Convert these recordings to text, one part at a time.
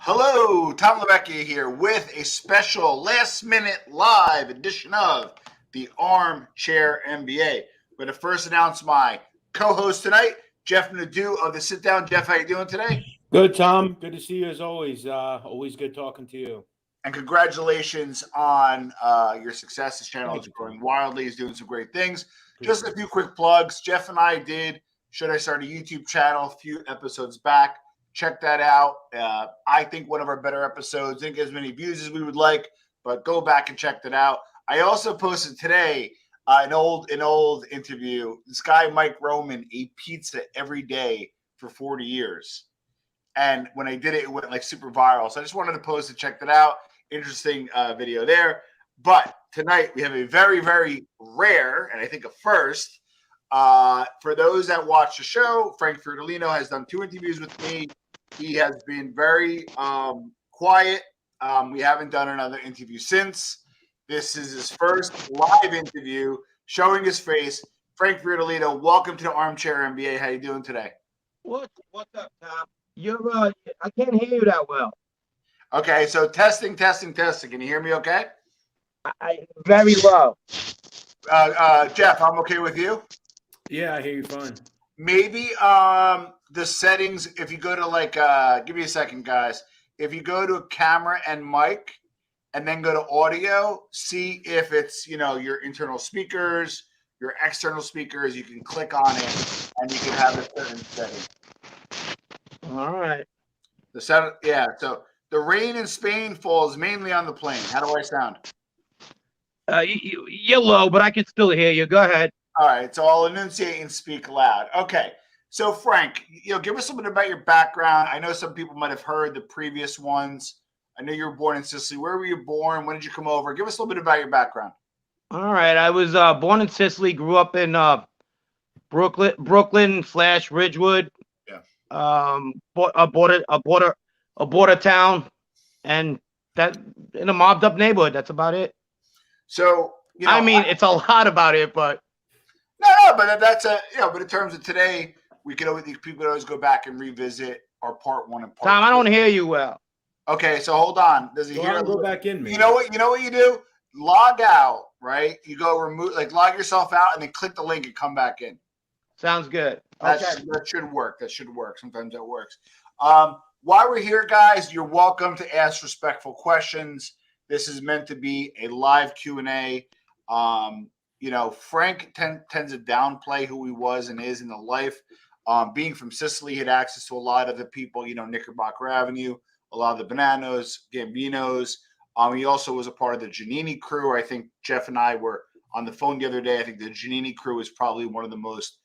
Hello, Tom Lemecchia here with a special last-minute live edition of the Armchair NBA. I'm going to first announce my co-host tonight, Jeff Nadu of the Sit Down. Jeff, how you doing today? Good, Tom. Good to see you as always. Always good talking to you. And congratulations on your success. This channel Thank is you, growing Tom. wildly. He's doing some great things. Appreciate Just a few quick plugs. Jeff and I did Should I Start a YouTube Channel a few episodes back. Check that out. I think one of our better episodes. Didn't get as many views as we would like, but go back and check that out. I also posted today an old interview. This guy Mike Roman ate pizza every day for 40 years, and when I did it, it went like super viral. So I just wanted to post and check that out. Interesting video there. But tonight we have a very, very rare, and I think a first. For those that watch the show, Frank Fiordillino has done 2 interviews with me. He has been very quiet. We haven't done another interview since. This is his first live interview, showing his face. Frank Fiordillino, welcome to the Armchair NBA. How you doing today? What's up, Tom? I can't hear you that well. Okay, so testing. Can you hear me okay? I very low. Jeff, I'm okay with you. Yeah, I hear you fine. Maybe the settings, if you go to give me a second, guys. If you go to camera and mic and then go to audio, see if it's, your internal speakers, your external speakers. You can click on it and you can have a certain setting. All right. So the rain in Spain falls mainly on the plain. How do I sound? You're low, but I can still hear you. Go ahead. All right, so I'll enunciate and speak loud. Okay, so Frank, give us a little bit about your background. I know some people might have heard the previous ones. I know you were born in Sicily. Where were you born? When did you come over? Give us a little bit about your background. All right. I was born in Sicily, grew up in Brooklyn / Ridgewood. Yeah. A border town, and that in a mobbed up neighborhood. That's about it. So it's a lot about it, but. No, but that's but in terms of today, people could always go back and revisit our part 1 and part 2. Tom, I don't hear you well. Okay, so hold on. Does he hear? Go back in, man. You know what you do? Log out, right? You go log yourself out and then click the link and come back in. Sounds good. That should work. Sometimes that works. While we're here, guys, you're welcome to ask respectful questions. This is meant to be a live Q&A. Frank tends to downplay who he was and is in the life. Being from Sicily, he had access to a lot of the people, Knickerbocker Avenue, a lot of the Bonannos, Gambinos. He also was a part of the Giannini Crew. I think Jeff and I were on the phone the other day. I think the Giannini Crew is probably one of the most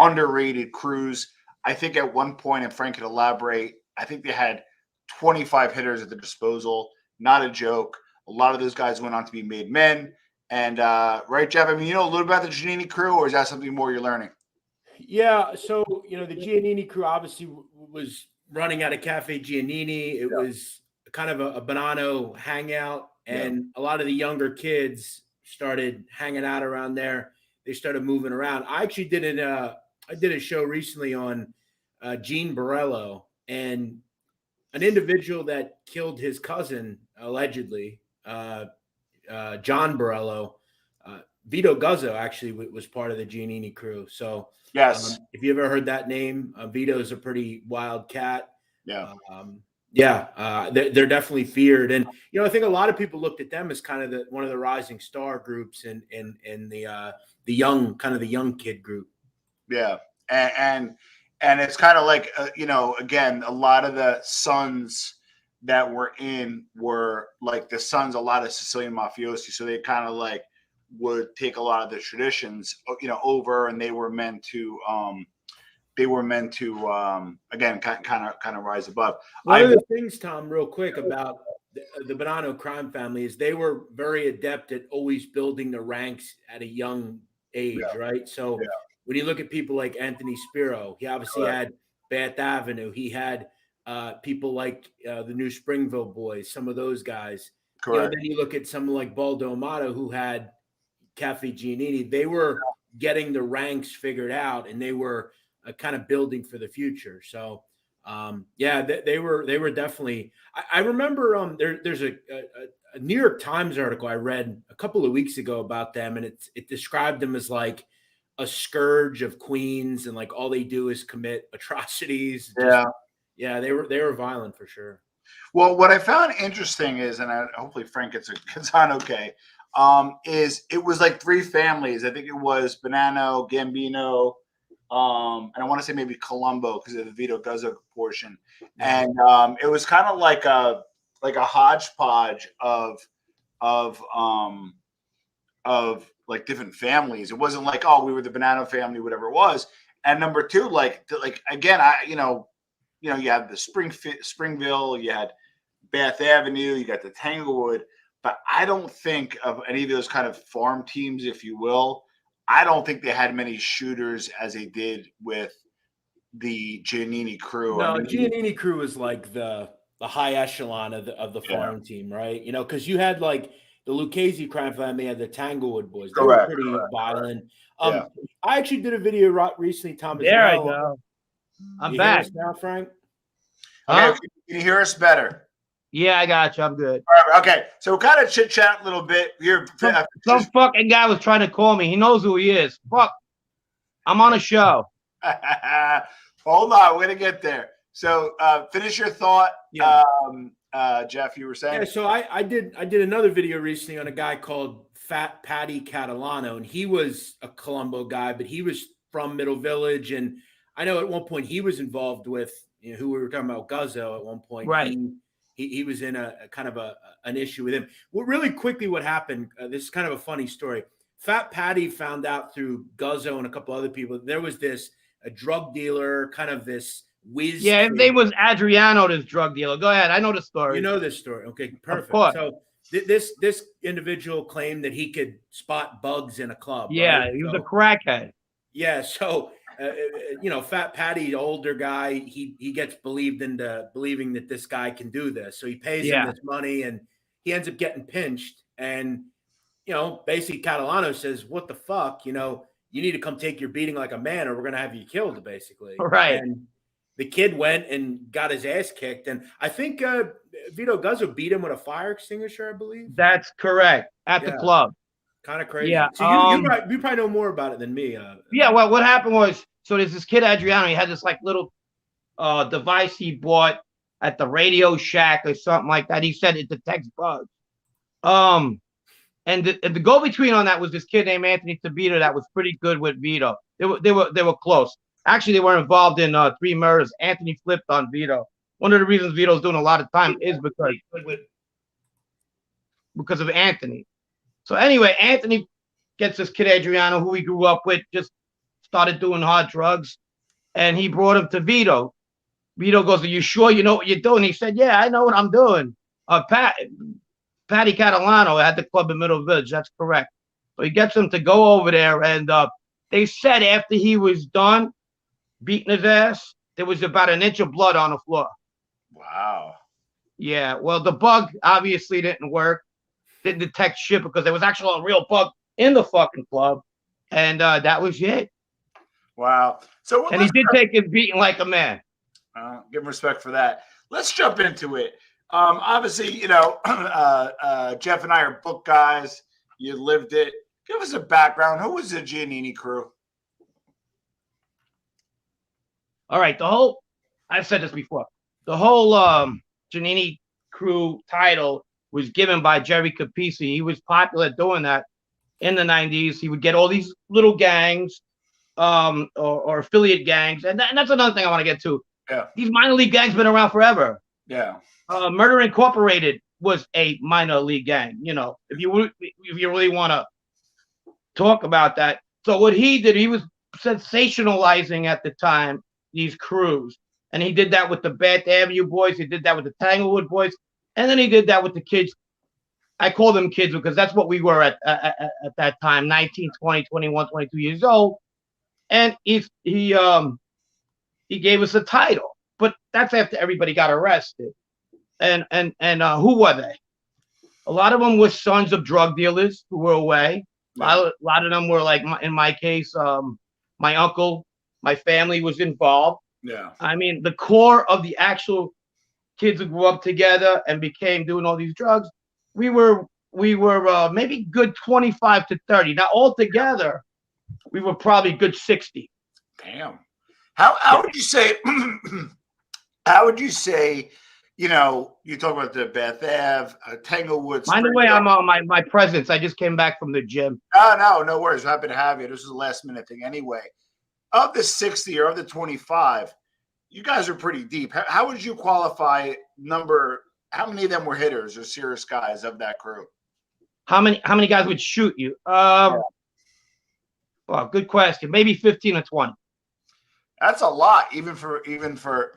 underrated crews. I think at one point, and Frank could elaborate, I think they had 25 hitters at their disposal. Not a joke. A lot of those guys went on to be made men. And right, Jeff, a little about the Giannini Crew, or is that something more you're learning? Yeah, so, the Giannini Crew obviously was running out of Cafe Giannini. It was kind of a Bonanno hangout, and a lot of the younger kids started hanging out around there. They started moving around. I actually did a show recently on Gene Borello, and an individual that killed his cousin, allegedly, John Borello, Vito Guzzo actually was part of the Giannini Crew. So yes, if you ever heard that name, Vito is a pretty wild cat. Yeah. They're definitely feared. And, I think a lot of people looked at them as kind of one of the rising star groups in the young kid group. Yeah. And it's kind of like, again, a lot of the sons that were like the sons, a lot of Sicilian mafiosi. So they kind of would take a lot of the traditions, over, and they were meant to again, kind of rise above. One of the things, Tom, real quick about the Bonanno crime family is they were very adept at always building the ranks at a young age, right? So when you look at people like Anthony Spiro, he obviously had Bath Avenue. He had people like the New Springville Boys, some of those guys. Correct. Then you look at someone like Baldo Amato, who had Cafe Giannini. They were getting the ranks figured out, and they were kind of building for the future. So Yeah, they were definitely. I remember there's a New York Times article I read a couple of weeks ago about them, and it described them as like a scourge of Queens, and like all they do is commit atrocities. Yeah, they were violent for sure. Well, what I found interesting is, and hopefully Frank gets on okay, is it was like three families. I think it was Bonanno, Gambino, and I want to say maybe Colombo because of the Vito Guzzo portion. And it was kind of like a hodgepodge of like different families. It wasn't like, oh, we were the Bonanno family, whatever it was. And number two, like again, you had the Springville, you had Bath Avenue, you got the Tanglewood, but I don't think of any of those kind of farm teams, if you will. I don't think they had many shooters as they did with the Giannini Crew. No, Giannini Crew was like the high echelon of the farm team, right? You know, because you had like the Lucchese crime family and the Tanglewood boys. They were pretty violent. I actually did a video recently, Tom. There I go. I'm back. Hear us now, Frank? Okay, can you hear us better? Yeah, I got you. I'm good. All right, okay, so we'll kind of chit chat a little bit here. Some fucking guy was trying to call me. He knows who he is. Fuck. I'm on a show. Hold on, we're gonna get there. So finish your thought, Jeff. You were saying. Yeah. So I did another video recently on a guy called Fat Patty Catalano, and he was a Colombo guy, but he was from Middle Village, and I know at one point he was involved with who we were talking about, Guzzo. At one point, right? He was in a kind of an issue with him. Well, really quickly, what happened? This is kind of a funny story. Fat Patty found out through Guzzo and a couple other people there was a drug dealer, kind of this whiz. Yeah, his name was Adriano, this drug dealer. Go ahead, I know the story. You know this story, okay? Perfect. Of course. So this individual claimed that he could spot bugs in a club. Yeah, right? He was a crackhead. Yeah, so. Fat Patty, older guy, he gets believing that this guy can do this. So he pays him this money and he ends up getting pinched. And, basically Catalano says, what the fuck? You need to come take your beating like a man or we're going to have you killed, basically. Right. And the kid went and got his ass kicked. And I think Vito Guzzo beat him with a fire extinguisher, I believe. That's correct. At the club. Kind of crazy. Yeah. So you probably know more about it than me. Yeah. Well, what happened was, so there's this kid Adriano. He had this like little device he bought at the Radio Shack or something like that. He said it detects bugs. And the go-between on that was this kid named Anthony Tabita that was pretty good with Vito. They were close. Actually, they were involved in 3 murders. Anthony flipped on Vito. One of the reasons Vito's doing a lot of time is because of Anthony. So anyway, Anthony gets this kid Adriano, who he grew up with, just started doing hard drugs, and he brought him to Vito. Vito goes, "Are you sure you know what you're doing?" He said, "Yeah, I know what I'm doing." Patty Catalano had the club in Middle Village. That's correct. So he gets him to go over there, and they said after he was done beating his ass, there was about an inch of blood on the floor. Wow. Yeah. Well, the bug obviously didn't work. Didn't detect shit because there was actually a real bug in the fucking club, and that was it. Wow. So and he did take his beating like a man. Give him respect for that. Let's jump into it. Obviously, Jeff and I are book guys. You lived it. Give us a background. Who was the Giannini Crew? All right. I've said this before. The whole Giannini Crew title was given by Jerry Capisi. He was popular doing that in the 90s. He would get all these little gangs or affiliate gangs. And that's another thing I want to get to. Yeah. These minor league gangs been around forever. Yeah. Murder Incorporated was a minor league gang, if you really want to talk about that. So what he did, he was sensationalizing at the time these crews. And he did that with the Bath Avenue boys. He did that with the Tanglewood boys. And then he did that with the kids. I call them kids because that's what we were at that time, 19, 20, 21, 22 years old. And he gave us a title. But that's after everybody got arrested. And who were they? A lot of them were sons of drug dealers who were away. A lot of them were like, in my case, my uncle, my family was involved. Yeah. I mean, the core of the actual kids who grew up together and became doing all these drugs, we were maybe good 25 to 30. Now altogether, we were probably good 60. Damn. How would you say? How would you say? You know, you talk about the Beth Ave, Tanglewood. By the way, I'm on my presence. I just came back from the gym. No worries. Happy to have you. This is a last minute thing anyway. Of the 60 or of the 25, you guys are pretty deep. How would you qualify how many of them were hitters or serious guys of that crew? How many guys would shoot you? Well, good question. Maybe 15 or 20. That's a lot, even for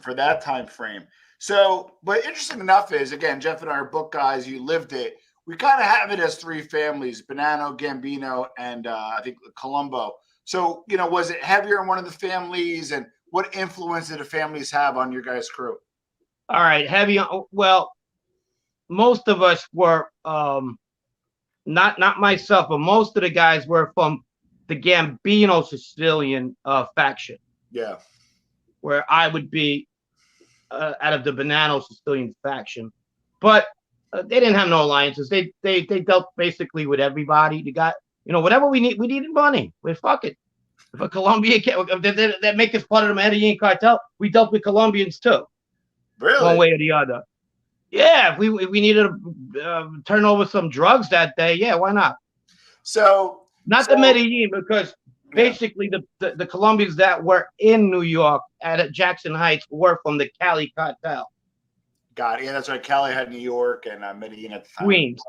that time frame. So, but interesting enough is, again, Jeff and I are book guys. You lived it. We kind of have it as three families: Bonanno, Gambino, and I think Colombo. So, you know, was it heavier in one of the families, and what influence did the families have on your guys' crew? All right, heavy. Well, most of us were not myself, but most of the guys were from the Gambino Sicilian faction. Yeah, where I would be out of the Bonanno Sicilian faction, but they didn't have no alliances. They dealt basically with everybody. They got, you know, whatever we needed money. We fuck it. If a Colombian that make us part of the Medellin cartel, we dealt with Colombians too. Really, one way or the other. Yeah, if we needed to turn over some drugs that day, yeah, why not? So the Medellin, because basically the Colombians that were in New York at Jackson Heights were from the Cali cartel. Got it. Yeah, that's right. Cali had New York and Medellin at the time. Queens.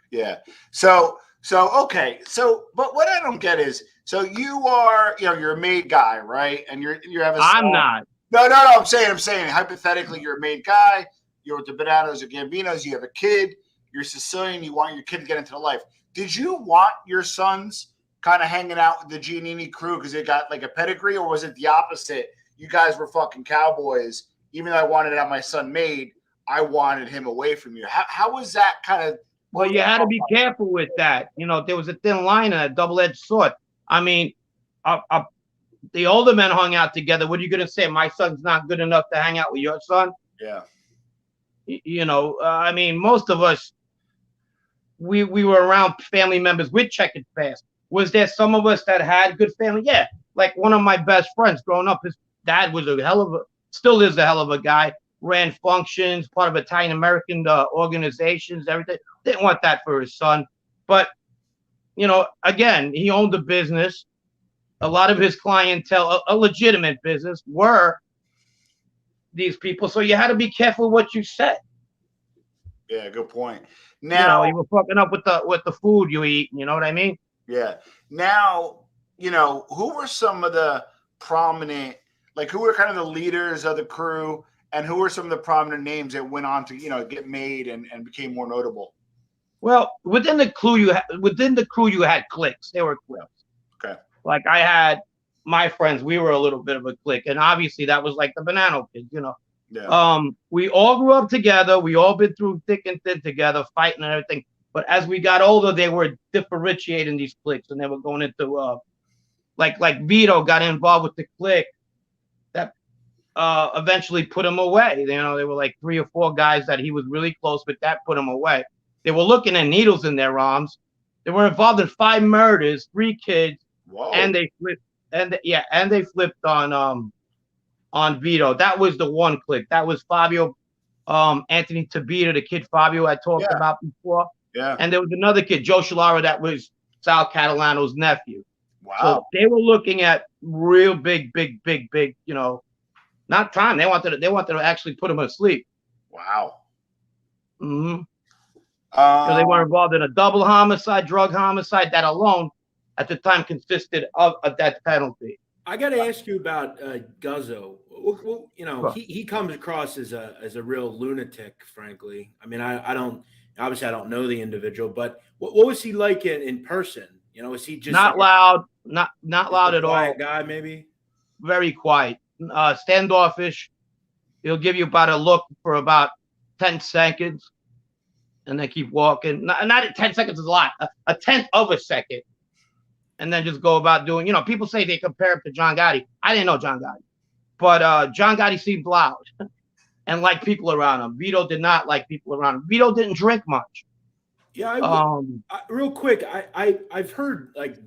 Yeah. So okay. So, but what I don't get is, so you are, you know, you're a made guy, right? And you have a. I'm not. No. I'm saying hypothetically, you're a made guy. You're with the Bonannos or Gambinos. You have a kid. You're Sicilian. You want your kid to get into the life. Did you want your sons kind of hanging out with the Giannini crew because they got like a pedigree, or was it the opposite? You guys were fucking cowboys. Even though I wanted to have my son made, I wanted him away from you. How was that kind of? Well, you had to be careful with that. You know, there was a thin line and a double-edged sword. I mean, the older men hung out together. What are you going to say? My son's not good enough to hang out with your son? Yeah. You know, I mean, most of us, we were around family members with checkered past. Was there some of us that had good family? Yeah. Like one of my best friends growing up, his dad was still is a hell of a guy, ran functions, part of Italian-American organizations, everything. Didn't want that for his son. But, you know, again, he owned a business. A lot of his clientele, a legitimate business, were these people. So you had to be careful what you said. Yeah, good point. Now, you were fucking up with the food you eat. You know what I mean? Yeah. Now, you know, who were some of the prominent, like who were kind of the leaders of the crew, and who were some of the prominent names that went on to, you know, get made and became more notable? Well, within the crew you had cliques. There were cliques. Okay. Like I had my friends, we were a little bit of a clique, and obviously that was like the Bonanno kids, you know. Yeah. We all grew up together. We all been through thick and thin together, fighting and everything. But as we got older, they were differentiating these cliques, and they were going into like Vito got involved with the clique that eventually put him away. You know, there were like 3 or 4 guys that he was really close with that put him away. They were looking at needles in their arms. They were involved in 5 murders, 3 kids, Whoa. and they flipped. And they flipped on Vito. That was the one clique. That was Fabio, Anthony Tabita, the kid Fabio I talked about before. Yeah. And there was another kid, Joe Scialaro, that was Sal Catalano's nephew. Wow. So they were looking at real big, you know, not time. They wanted to actually put him asleep. Wow. Mm-hmm. So they were involved in a double homicide, drug homicide, that alone at the time consisted of a death penalty. I got to ask you about Guzzo. Well, you know, he comes across as a real lunatic, frankly. I mean, I don't know the individual, but what was he like in person? You know, was he just not loud, not loud at all? Quiet guy, maybe. Very quiet, standoffish. He'll give you about a look for about 10 seconds, and then keep walking. Not 10 seconds is a lot. A tenth of a second. And then just go about doing, you know, people say they compare him to John Gotti. I didn't know John Gotti. But John Gotti seemed loud and liked people around him. Vito did not like people around him. Vito didn't drink much. Yeah, real quick, I've heard like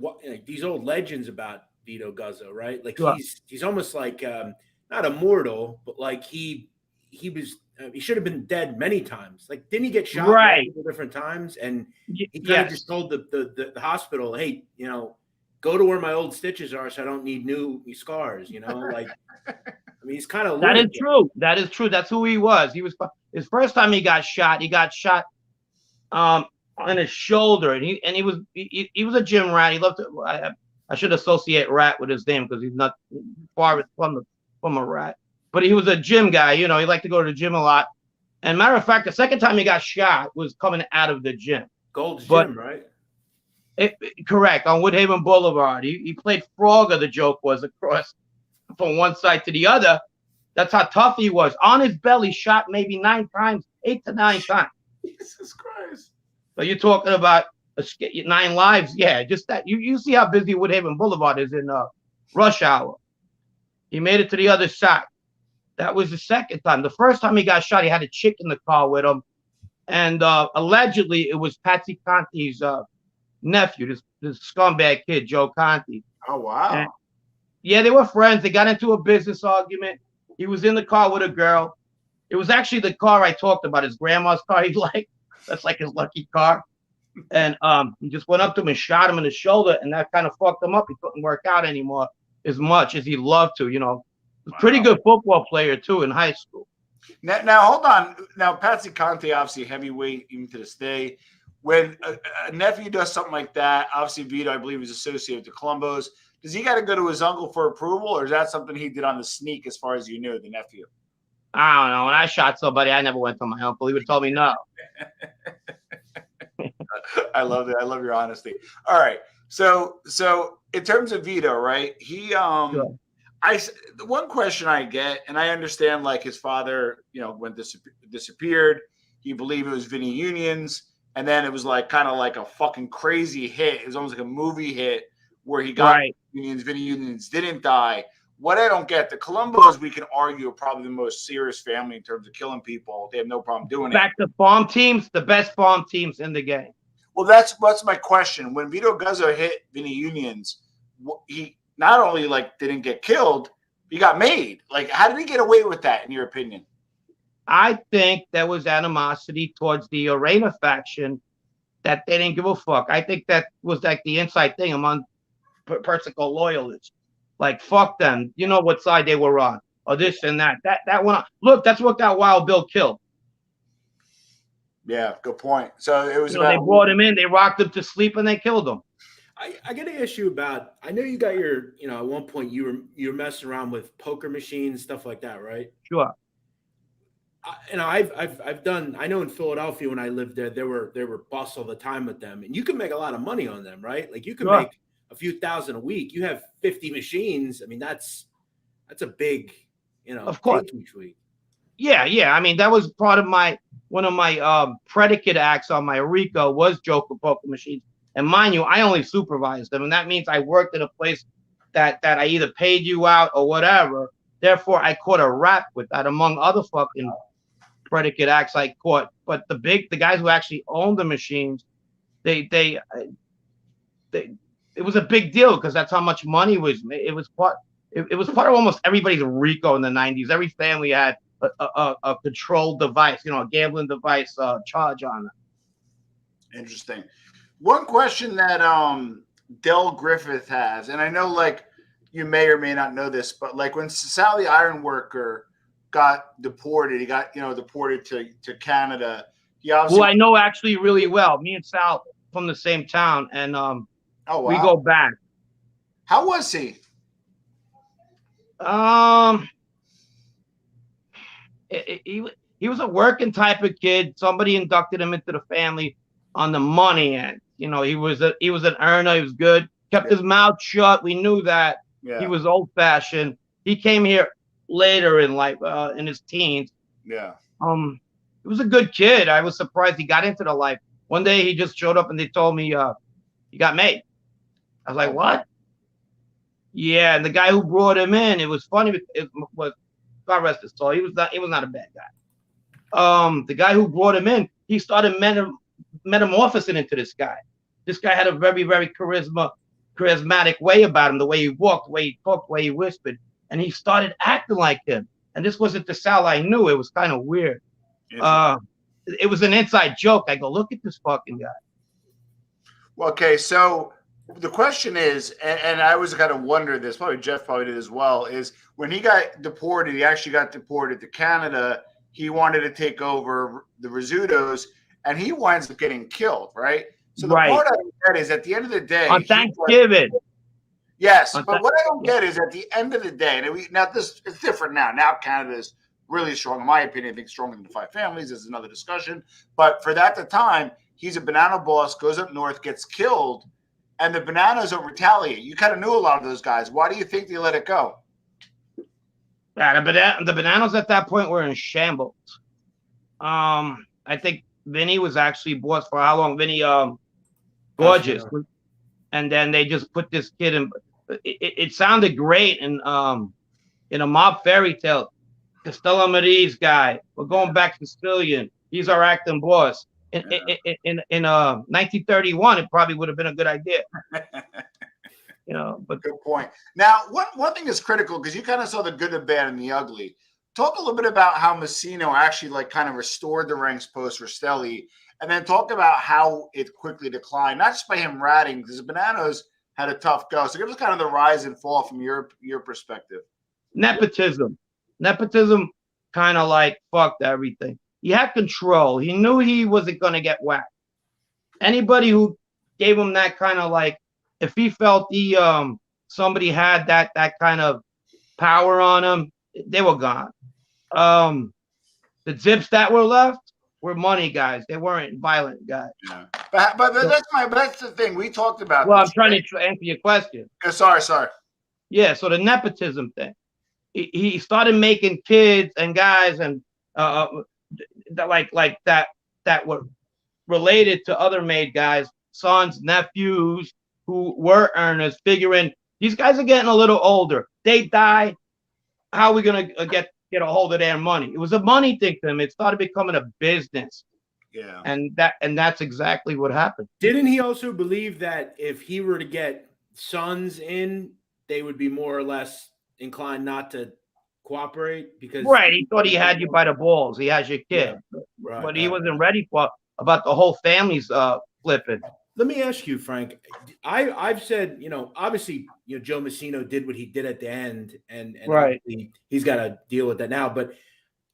these old legends about Vito Guzzo, right? Like Sure. he's almost like not immortal, but like he should have been dead many times. Like, didn't he get shot Right. multiple different times? And he kind Yes. of just told the hospital, hey, go to where my old stitches are, so I don't need new scars. Like, I mean, he's kind of that is true. That is true. That's who he was. He was his first time he got shot. He got shot on his shoulder, and he was a gym rat. He loved to. I should associate rat with his name because he's not far from a rat. But he was a gym guy. He liked to go to the gym a lot. And matter of fact, the second time he got shot was coming out of the gym. Gold's Gym, right? Correct, on Woodhaven Boulevard. He played Frogger, the joke was, across from one side to the other. That's how tough he was. On his belly, shot maybe 9 times, 8 to 9 times. Jesus Christ. So you're talking about 9 lives. Yeah, just that. You see how busy Woodhaven Boulevard is in rush hour. He made it to the other side. That was the second time. The first time he got shot, he had a chick in the car with him. And allegedly, it was Patsy Conti's nephew, this scumbag kid, Joe Conti. Oh, wow. And, yeah, they were friends. They got into a business argument. He was in the car with a girl. It was actually the car I talked about, his grandma's car he liked. That's like his lucky car. And he just went up to him and shot him in the shoulder, and that kind of fucked him up. He couldn't work out anymore as much as he loved to, Pretty good football player, too, in high school. Now, hold on. Now, Patsy Conte, obviously heavyweight even to this day. When a nephew does something like that, obviously Vito, I believe, is associated with the Colombos. Does he got to go to his uncle for approval, or is that something he did on the sneak as far as you knew, the nephew? I don't know. When I shot somebody, I never went to my uncle. He would have told me no. I love that. I love your honesty. All right. So in terms of Vito, right? He Sure. The one question I get, and I understand, like, his father, when disappeared, he believed it was Vinny Unions, and then it was like kind of like a fucking crazy hit. It was almost like a movie hit where he got Unions. Vinny Unions didn't die. What I don't get, the Colombos, we can argue, are probably the most serious family in terms of killing people. They have no problem doing it. Back to farm teams, the best farm teams in the game. Well, that's my question. When Vito Guzzo hit Vinny Unions, he not only didn't get killed, he got made. Like, how did he get away with that, in your opinion? I think there was animosity towards the Arena faction that they didn't give a fuck. I think that was like the inside thing among Persico loyalists. Like, fuck them. You know what side they were on, or this and that. That one. Look, that's what got Wild Bill killed. Yeah, good point. So it was they brought him in, they rocked him to sleep, and they killed him. I got to ask you about. I know you got your. At one point you were messing around with poker machines, stuff like that, right? Sure. I've done. I know in Philadelphia when I lived there were busts all the time with them, and you can make a lot of money on them, right? Like, you can make a few thousand a week. You have 50 machines. I mean, that's a big, of course, each week. Yeah. I mean, that was part of one of my predicate acts on my RICO was Joker poker machines. And mind you, I only supervised them, and that means I worked at a place that I either paid you out or whatever. Therefore, I caught a rap with that, among other fucking predicate acts I caught. But the guys who actually owned the machines, it was a big deal because that's how much money was made. It was part of almost everybody's RICO in the 90s. Every family had a controlled device, a gambling device charge on it. Interesting. One question that Del Griffith has, and I know you may or may not know this, but when Sally Ironworker got deported, he got deported to Canada. He obviously who I know actually really well. Me and Sal from the same town, and we go back. How was he? He was a working type of kid. Somebody inducted him into the family on the money end. He was an earner. He was good. Kept his mouth shut. We knew that. Yeah. He was old fashioned. He came here later in life, in his teens. Yeah. He was a good kid. I was surprised he got into the life. One day he just showed up and they told me he got made. I was like, what? Yeah, and the guy who brought him in, it was funny. It was, God rest his soul. He was not a bad guy. The guy who brought him in, he started metamorphosing into this guy. This guy had a very, very charismatic way about him, the way he walked, the way he talked, the way he whispered, and he started acting like him. And this wasn't the Sal I knew. It was kind of weird. It was an inside joke. I go, look at this fucking guy. Well, okay, so the question is, and I was kind of wonder this, probably Jeff probably did as well, is when he got deported, he actually got deported to Canada. He wanted to take over the Rizzutos, and he winds up getting killed, right? So the part I don't get is at the end of the day, on Thanksgiving. Yes, but what I don't get is at the end of the day, and now this is different now. Now Canada is really strong, in my opinion. I think stronger than the Five Families is another discussion. But for that time, he's a Bonanno boss, goes up north, gets killed, and the Bonannos don't retaliate. You kind of knew a lot of those guys. Why do you think they let it go? Yeah, the Bonannos at that point were in shambles. I think Vinny was actually boss for how long? Vinny Gorgeous. And then they just put this kid in. It sounded great in a mob fairy tale. Costello Marie's guy. We're going back to Sicilian. He's our acting boss. In 1931, it probably would have been a good idea. But good point. Now, one thing is critical because you kind of saw the good, the bad, and the ugly. Talk a little bit about how Messino actually kind of restored the ranks post Rastelli, and then talk about how it quickly declined, not just by him ratting, because the Bonannos had a tough go. So give us kind of the rise and fall from your perspective. Nepotism kind of like fucked everything. He had control. He knew he wasn't going to get whacked. Anybody who gave him that kind of like, if he felt somebody had that kind of power on him, they were gone. The zips that were left were money guys. They weren't violent guys. Yeah. But that's the thing. We talked about I'm trying to answer your question. Sorry. Yeah, so the nepotism thing. He started making kids and guys and that were related to other made guys, sons, nephews who were earners, figuring these guys are getting a little older. They die. How are we gonna get a hold of their money? It was a money thing to them. It started becoming a business. Yeah. And that's exactly what happened. Didn't he also believe that if he were to get sons in, they would be more or less inclined not to cooperate? Because he thought he had you by the balls. He has your kid. Yeah. But he wasn't ready for about the whole family's flipping. Let me ask you, Frank. I've said, obviously, Joe Messino did what he did at the end, and he's got to deal with that now. But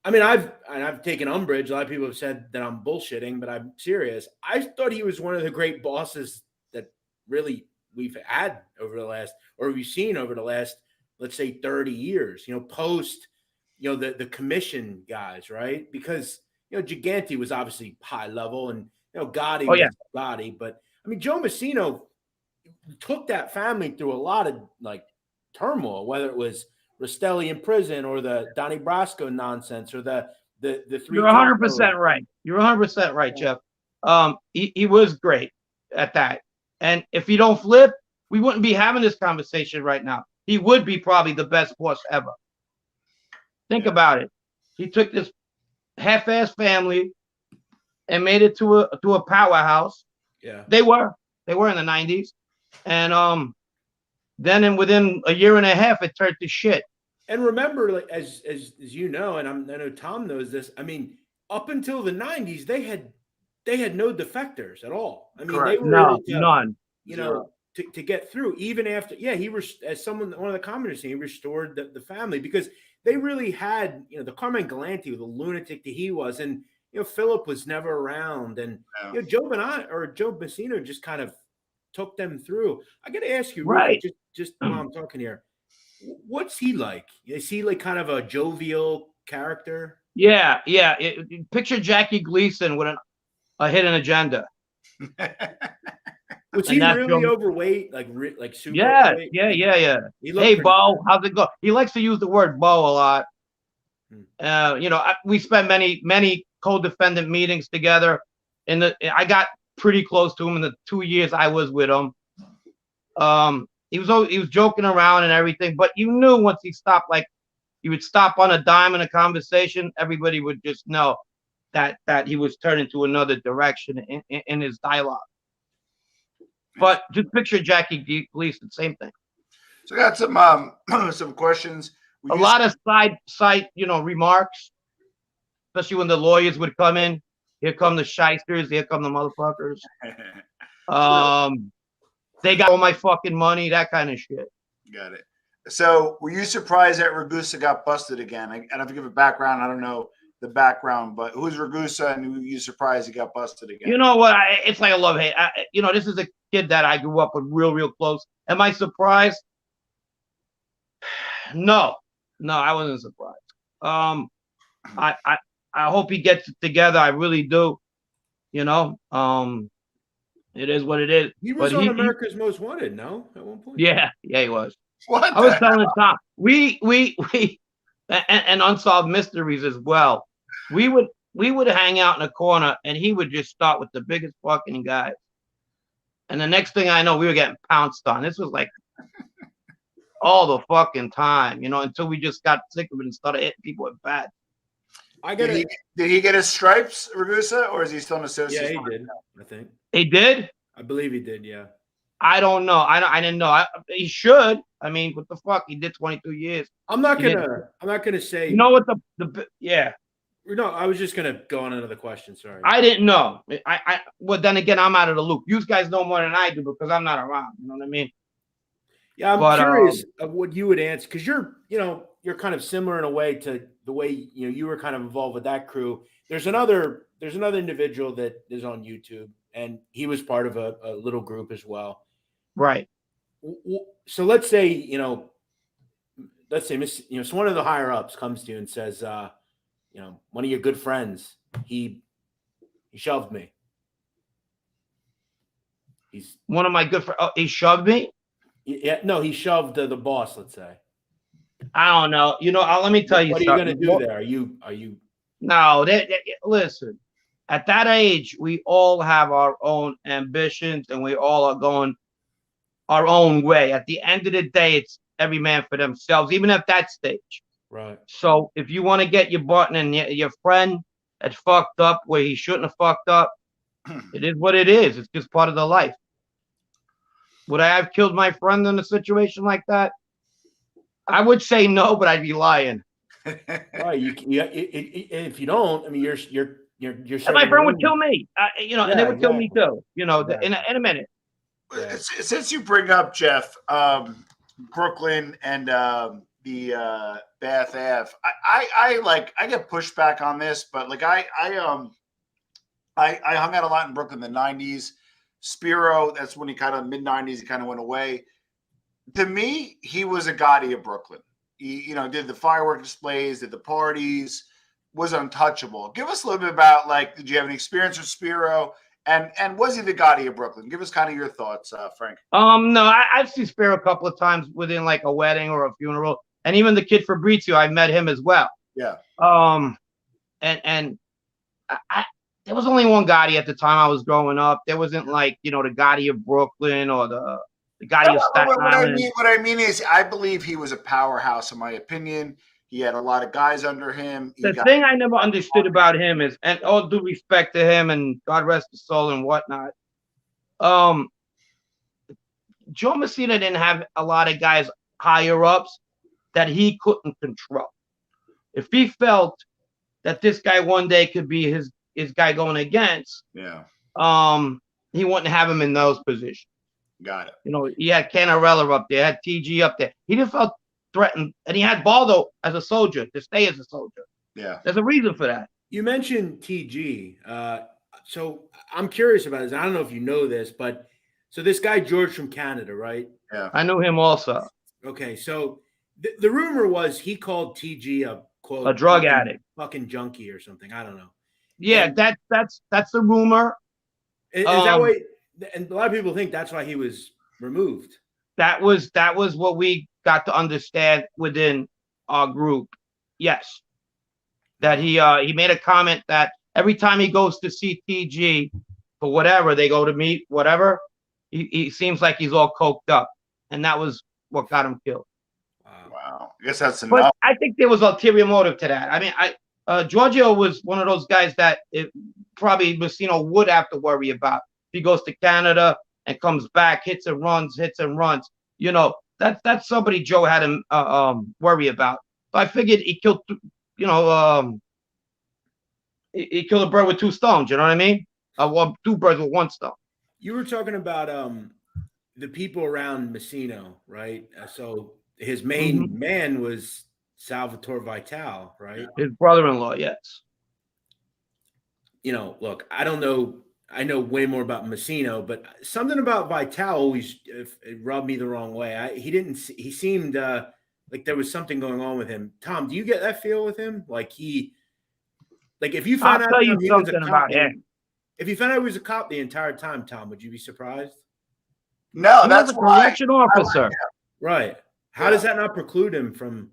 I mean, I've taken umbrage. A lot of people have said that I'm bullshitting, but I'm serious. I thought he was one of the great bosses that really we've had we've seen over the last, let's say, 30 years. Post, the commission guys, right? Because Gigante was obviously high level, and Gotti was Gotti, but I mean, Joe Messino took that family through a lot of turmoil, whether it was Rastelli in prison or the Donnie Brasco nonsense or the three. You're 100% right. You're 100% right, Jeff. He was great at that. And if he don't flip, we wouldn't be having this conversation right now. He would be probably the best boss ever. Think about it. He took this half-ass family and made it to a powerhouse. Yeah, they were in the 90s, and then within a year and a half, it turned to shit. And remember, as you know, and I know Tom knows this. I mean, up until the 90s, they had no defectors at all. I mean, they were none. To get through, even after, he was, as one of the commenters said, he restored the family because they really had, the Carmine Galante, the lunatic that he was, and Philip was never around, and Joe Messino just kind of took them through. I got to ask you, right? Just while I'm talking here, what's he like? Is he like kind of a jovial character? Yeah. Picture Jackie Gleason with a hidden agenda. Was he really overweight? Like super overweight? Yeah. Hey, Bo, how's it go? He likes to use the word Bo a lot. We spent many co-defendant meetings together. I got pretty close to him in the 2 years I was with him. he was joking around and everything, but you knew once he stopped, like he would stop on a dime in a conversation, everybody would just know that he was turning to another direction in his dialogue. But just picture Jackie Gleason, same thing. So I got some questions. A lot of side remarks, especially when the lawyers would come in. Here come the shysters. Here come the motherfuckers. They got all my fucking money. That kind of shit. Got it. So were you surprised that Ragusa got busted again? I don't have to give a background. I don't know the background, but who's Ragusa and who you surprised he got busted again? You know what? It's like a love-hate. This is a kid that I grew up with real close. Am I surprised? No, I wasn't surprised. I hope he gets it together. I really do. It is what it is. He was on America's Most Wanted, no? At one point. Yeah, he was. What? I was telling Tom, we and Unsolved Mysteries as well. We would hang out in a corner, and he would just start with the biggest fucking guys. And the next thing I know, we were getting pounced on. This was like all the fucking time, until we just got sick of it and started hitting people with bats. Did he get his stripes, Ragusa, or is he still an associate? Yeah, he did. I think he did. I believe he did. Yeah. I don't know. I didn't know. He should. I mean, what the fuck? He did 22 years. I'm not gonna say. You know what yeah. No, I was just gonna go on another question. Sorry. I didn't know. Well, then again, I'm out of the loop. You guys know more than I do because I'm not around. You know what I mean? Yeah, I'm curious of what you would answer because you're kind of similar in a way to the way you were kind of involved with that crew. There's another individual that is on YouTube, and he was part of a little group as well. Right. So let's say so one of the higher ups comes to you and says, one of your good friends, he shoved me. He's one of my good friends. Oh, he shoved me. Yeah, no, he shoved the boss. Let's say. I don't know. Let me tell you. What are you going to do there? Are you? No, listen. At that age, we all have our own ambitions, and we all are going our own way. At the end of the day, it's every man for themselves, even at that stage. Right. So if you want to get your button and your friend that fucked up where he shouldn't have fucked up, it is what it is. It's just part of the life. Would I have killed my friend in a situation like that? I would say no, but I'd be lying. Right. If you don't, I mean, you're. And my friend would kill me. And they would kill me too. In a minute. Yeah. Since you bring up Jeff, Brooklyn and the Bath Ave, I get pushback on this, but like I hung out a lot in Brooklyn in the 90s. Spiro, that's when he kind of mid-90s, he kind of went away. To me, he was a Gotti of Brooklyn. He, did the firework displays, did the parties, was untouchable. Give us a little bit about, did you have any experience with Spiro? And was he the Gotti of Brooklyn? Give us kind of your thoughts, Frank. No, I've seen Spiro a couple of times within like a wedding or a funeral. And even the kid Fabrizio, I met him as well. Yeah. And there was only one Gotti at the time I was growing up. There wasn't the Gotti of Brooklyn or the Gotti of Staten Island. What I mean is, I believe he was a powerhouse, in my opinion. He had a lot of guys under him. The thing I never understood about him is, and all due respect to him and God rest his soul and whatnot, Joe Messina didn't have a lot of guys higher ups that he couldn't control. If he felt that this guy one day could be his guy going against, he wouldn't have him in those positions. Got it. He had Canarella up there, had TG up there. He didn't feel threatened, and he had Baldo as a soldier to stay as a soldier. Yeah, there's a reason for that. You mentioned TG, so I'm curious about this. I don't know if you know this, but so this guy George from Canada, right? Yeah, I knew him also. Okay, so the rumor was he called TG a drug addict, fucking junkie or something. I don't know. Yeah, and that's the rumor. Is that way? And a lot of people think that's why he was removed. That was what we got to understand within our group. Yes, that he made a comment that every time he goes to see TG for whatever, they go to meet whatever, he seems like he's all coked up. and that was what got him killed. Wow. I guess that's But enough. I think there was ulterior motive to that. I mean, Giorgio was one of those guys that probably Messino would have to worry about. If he goes to Canada and comes back, hits and runs. You know, that's somebody Joe had to worry about. So I figured he killed, he killed a bird with two stones. You know what I mean? Well, two birds with one stone. You were talking about the people around Messino, right? So his main man was Salvatore Vitale, right? His brother-in-law, yes. You know, look, I don't know. I know way more about Messino, but something about Vitale always it rubbed me the wrong way. He seemed like there was something going on with him. Tom, do you get that feel with him? Like if you found out I'll tell you he was a something cop, about him. if you found out he was a cop the entire time, Tom, would you be surprised? No, He that's was a why. correction officer. Right. How does that not preclude him from?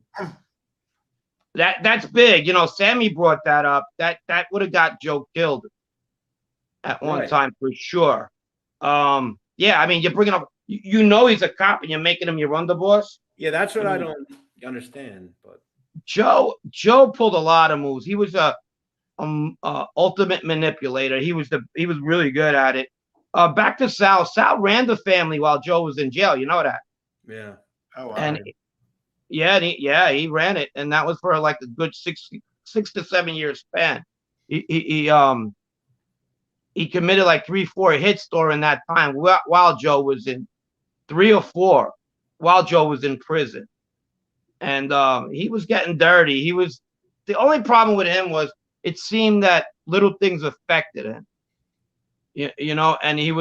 That's big. You know, Sammy brought that up. That would have got Joe killed at one time for sure. Yeah, I mean, you're bringing up. You know, he's a cop, and you're making him your underboss. Yeah, that's what I don't understand. But Joe pulled a lot of moves. He was a ultimate manipulator. He was really good at it. Back to Sal. Sal ran the family while Joe was in jail. You know that. Yeah. Oh, wow. And he ran it, and that was for like a good 6 to 7 year span. He committed like 3-4 hits during that time while Joe was in 3 or 4 while Joe was in prison, and he was getting dirty. The only problem with him was it seemed that little things affected him. You know, and he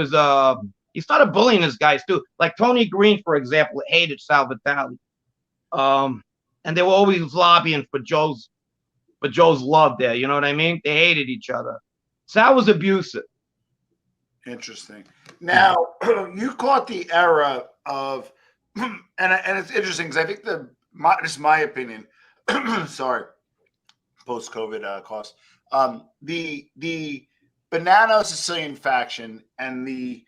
started bullying his guys too. Like Tony Green, for example, hated Sal Vitale. And they were always lobbying for Joe's love there. You know what I mean? They hated each other. Sal was abusive. Interesting. Now, you caught the era of, and it's interesting because I think just my opinion, sorry, post-COVID cost, the Bonanno Sicilian faction and the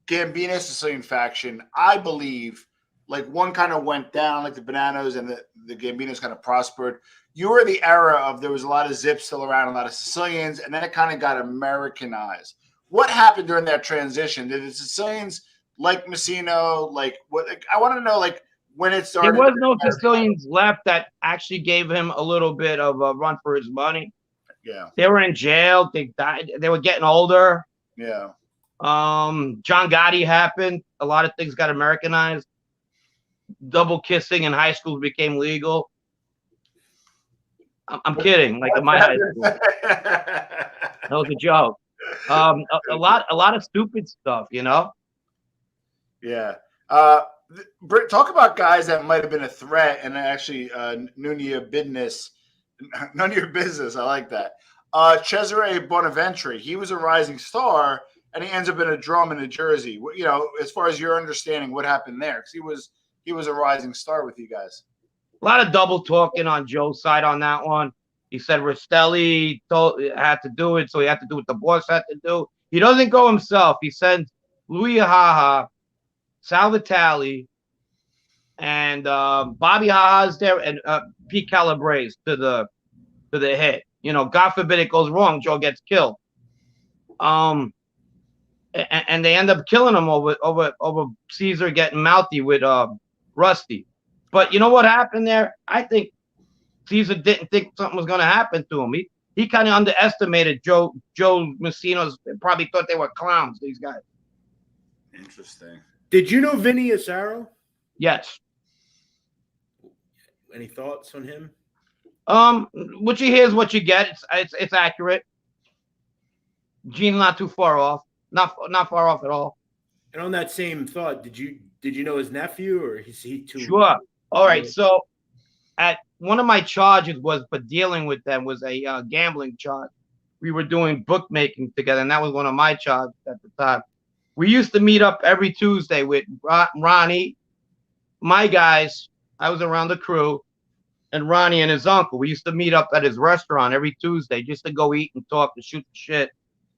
Gambino Sicilian faction, I believe, like one kind of went down, like the Bonannos and the Gambinos kind of prospered. You were the era of there was a lot of Zips still around, a lot of Sicilians, and then it kind of got Americanized. What happened during that transition? Did the Sicilians like Messino? Like what? Like, I want to know, like when it started. There was no Sicilians left that actually gave him a little bit of a run for his money. Yeah, they were in jail. They died. They were getting older. Yeah. John Gotti happened. A lot of things got Americanized. Double kissing in high school became legal. I'm kidding. Like in my high school, that was a joke. A lot of stupid stuff, you know. Yeah. Talk about guys that might have been a threat and actually none of your business. None of your business. I like that. Cesare Bonaventure. He was a rising star, and he ends up in a drum in New Jersey. You know, as far as your understanding, what happened there? Because he was a rising star with you guys. A lot of double talking on Joe's side on that one. He said Rastelli had to do it, so he had to do what the boss had to do. He doesn't go himself. He sends Louis Haha, Sal Vitale, and Bobby Haha's there, and Pete Calabrese to the hit. You know, God forbid it goes wrong, Joe gets killed. And they end up killing him over Caesar getting mouthy with Rusty. But you know what happened there? I think Caesar didn't think something was going to happen to him. He kind of underestimated Joe Messino's. Probably thought they were clowns, these guys. Interesting. Did you know Vinny Asaro? Yes. Any thoughts on him? What you hear is what you get. It's accurate. Gene's not too far off. Not far off at all. And on that same thought, did you know his nephew, or is he too? Sure. All right. So, at one of my charges was for dealing with them was a gambling charge. We were doing bookmaking together, and that was one of my charges at the time. We used to meet up every Tuesday with Ronnie, my guys. I was around the crew, and Ronnie and his uncle. We used to meet up at his restaurant every Tuesday just to go eat and talk and shoot the shit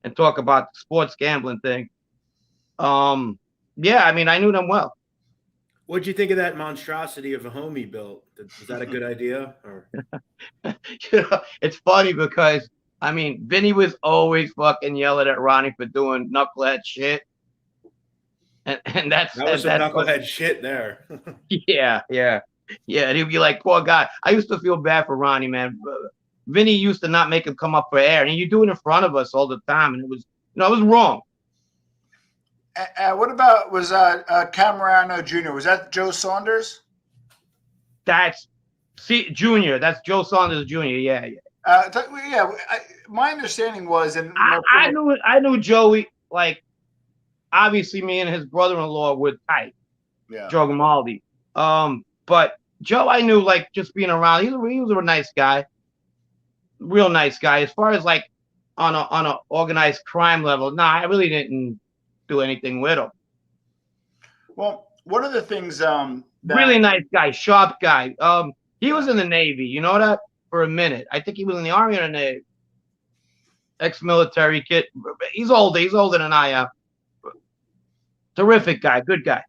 and talk about the sports gambling thing. Yeah, I mean, I knew them well. What'd you think of that monstrosity of a home he built? Was that a good idea? Or It's funny because I mean, Vinny was always fucking yelling at Ronnie for doing knucklehead shit, and that's that was some that's what. knucklehead shit there. Yeah, yeah, yeah. And he'd be like, "Poor guy." I used to feel bad for Ronnie, man. Vinny used to not make him come up for air, and you do it in front of us all the time, and it was, it was wrong. What about was Camerano Jr.? Was that Joe Saunders? That's Junior. That's Joe Saunders Jr. Yeah, yeah. Yeah. My understanding was, and I knew Joey. Like, obviously, me and his brother-in-law were tight. Yeah. Joe Grimaldi. But Joe, I knew, like, just being around. He was a nice guy, real nice guy. As far as like on a organized crime level, nah, I really didn't do anything with him. Well, one of the things Really nice guy, sharp guy. He was in the Navy, you know that, for a minute. I think he was in the Army or the Navy. Ex-military kid. He's older. He's older than I am. Terrific guy, good guy.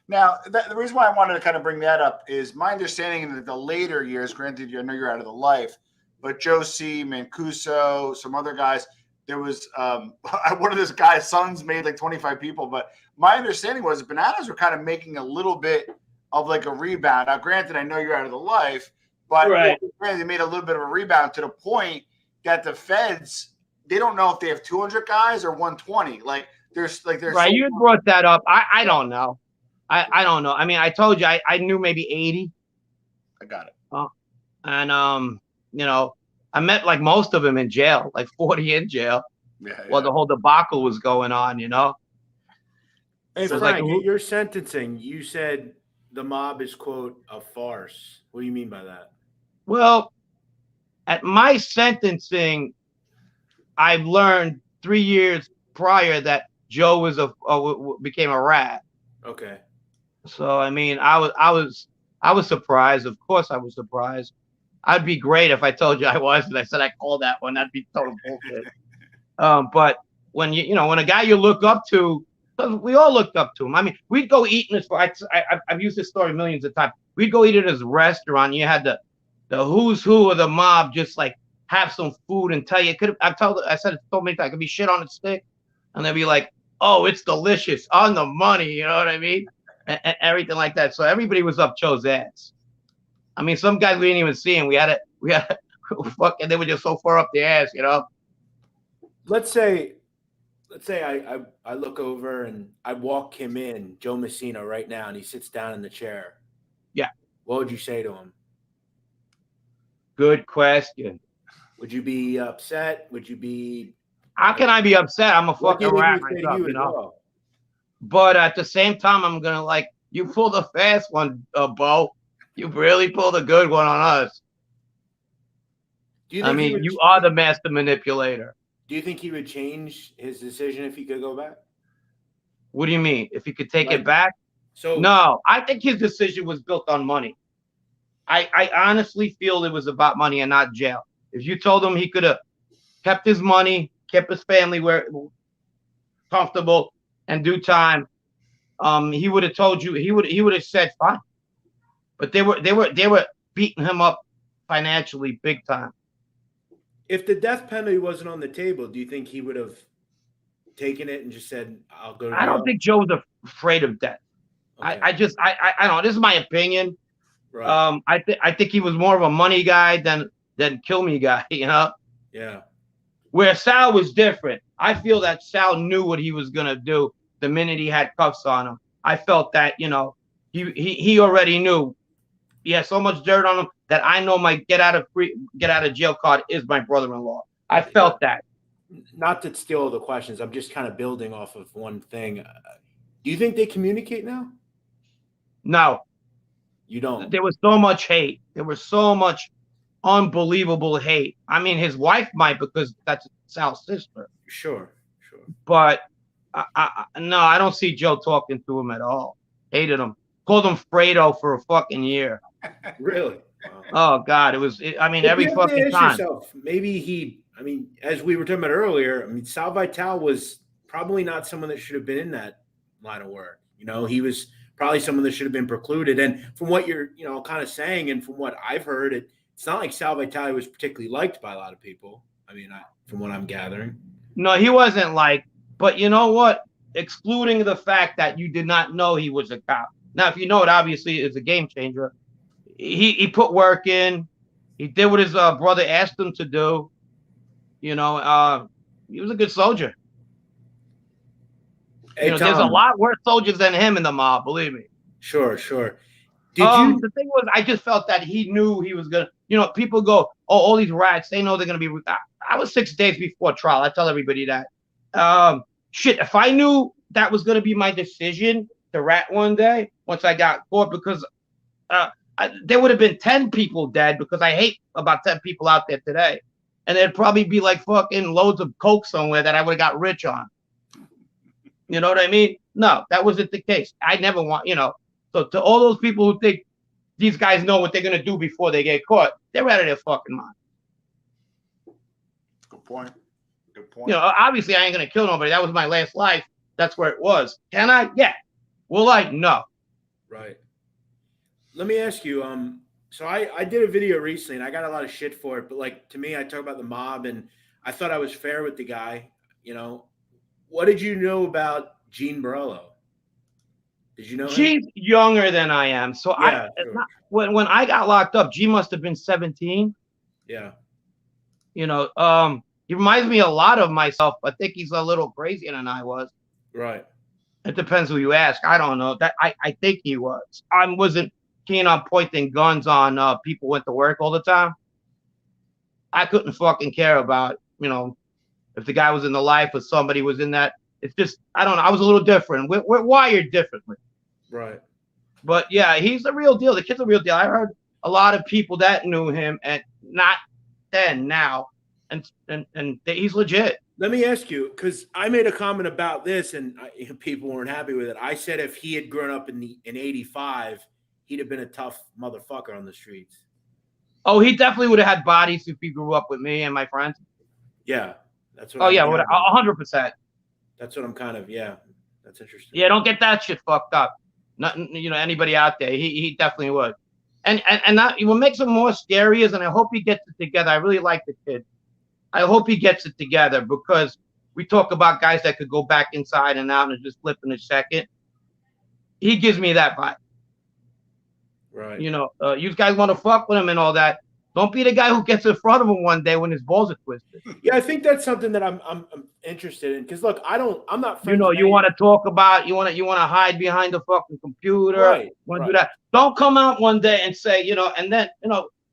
Now, the reason why I wanted to kind of bring that up is my understanding in the later years. Granted, I know you're out of the life, but Joe C, Mancuso, some other guys. There was one of this guy's sons made like 25 people, but my understanding was Bananas were kind of making a little bit of like a rebound. Now, granted, I know you're out of the life, but right. They made a little bit of a rebound to the point that the feds, they don't know if they have 200 guys or 120. Like there's right. So you brought that up. I don't know. I don't know. I mean, I told you I knew maybe 80. I got it. And I met like most of them in jail, like 40 in jail. Yeah. While the whole debacle was going on, Hey, so Frank, like, your sentencing, you said the mob is, quote, a farce. What do you mean by that? Well, at my sentencing, I've learned 3 years prior that Joe was became a rat. Okay. So I mean, I was surprised. Of course, I was surprised. I'd be great if I told you I was, and I said I called that one. That'd be total bullshit. But when when a guy you look up to, we all looked up to him. I mean, we'd go eat in this. I've used this story millions of times. We'd go eat at his restaurant. You had the who's who of the mob just like have some food and tell you it could. I said it so many times. It could be shit on a stick, and they'd be like, "Oh, it's delicious on the money." You know what I mean? And everything like that. So everybody was up Joe's ass. I mean, some guys we didn't even see him. We had fucking. They were just so far up the ass, Let's say I look over and I walk him in, Joe Messina, right now, and he sits down in the chair. Yeah. What would you say to him? Good question. Would you be upset? Would you be? How can I be upset? I'm a fucking rat myself, But at the same time, I'm gonna like, you pulled a fast one, Bo. You really pulled a good one on us. I mean, you are the master manipulator. Do you think he would change his decision if he could go back? What do you mean? If he could take it back? So no, I think his decision was built on money. I honestly feel it was about money and not jail. If you told him he could have kept his money, kept his family where comfortable, and do time, he would have told you. He would have said fine. But they were beating him up financially big time. If the death penalty wasn't on the table, do you think he would have taken it and just said, "I'll go to jail"? I don't think Joe was afraid of death. Okay. I don't know. This is my opinion. Right. I think he was more of a money guy than kill me guy. Yeah. Where Sal was different. I feel that Sal knew what he was gonna do the minute he had cuffs on him. I felt that he already knew. He had so much dirt on him that I know my get out of jail card is my brother-in-law. I felt that. Not to steal all the questions, I'm just kind of building off of one thing. Do you think they communicate now? No. You don't? There was so much hate. There was so much unbelievable hate. I mean, his wife might, because that's Sal's sister. Sure. But no, I don't see Joe talking to him at all. Hated him. Called him Fredo for a fucking year. Really? Wow. Oh God, every fucking time. Maybe as we were talking about earlier, Sal Vitale was probably not someone that should have been in that line of work. He was probably some of this should have been precluded. And from what you're, kind of saying, and from what I've heard, it's not like Sal Vitale was particularly liked by a lot of people. I mean, from what I'm gathering. No, he wasn't like, but you know what? Excluding the fact that you did not know he was a cop. Now, if you know it, obviously it's a game changer. He put work in. He did what his brother asked him to do. He was a good soldier. Hey, Tom, there's a lot worse soldiers than him in the mob, believe me. Sure. The thing was, I just felt that he knew he was gonna. People go, "Oh, all these rats, they know they're gonna be." I was 6 days before trial. I tell everybody that. If I knew that was gonna be my decision to rat one day, once I got caught, because there would have been 10 people dead, because I hate about 10 people out there today, and there'd probably be like fucking loads of coke somewhere that I would have got rich on. You know what I mean? No, that wasn't the case. I never want, So to all those people who think these guys know what they're going to do before they get caught, they're out of their fucking mind. Good point. Obviously I ain't going to kill nobody. That was my last life. That's where it was. Can I? Yeah. Will I? No. Right. Let me ask you, so I did a video recently and I got a lot of shit for it, but like, to me, I talk about the mob and I thought I was fair with the guy. What did you know about Gene Borello? Did you know him? She's younger than I am. So yeah, sure. When I got locked up, G must have been 17. Yeah. He reminds me a lot of myself. I think he's a little crazier than I was. Right. It depends who you ask. I don't know. That I think he was. I wasn't keen on pointing guns on people who went to work all the time. I couldn't fucking care about, if the guy was in the life or somebody was in that. It's just, I don't know. I was a little different. We're wired differently. Right. But yeah, he's the real deal. The kid's a real deal. I heard a lot of people that knew him, and not then, now, and he's legit. Let me ask you, because I made a comment about this, and people weren't happy with it. I said if he had grown up in '85, he'd have been a tough motherfucker on the streets. Oh, he definitely would have had bodies if he grew up with me and my friends. Yeah, that's what. Oh yeah, 100%. That's what I'm kind of. Yeah, that's interesting. Yeah, don't get that shit fucked up. Nothing, anybody out there, he definitely would. And that what makes him more scary is, and I hope he gets it together. I really like the kid. I hope he gets it together, because we talk about guys that could go back inside and out and just flip in a second. He gives me that vibe. Right. You guys want to fuck with him and all that. Don't be the guy who gets in front of him one day when his balls are twisted. Yeah, I think that's something that I'm interested in, because look, I'm not. You want to talk about, you want to hide behind the fucking computer. Right. Want to do that? Don't come out one day and say, and then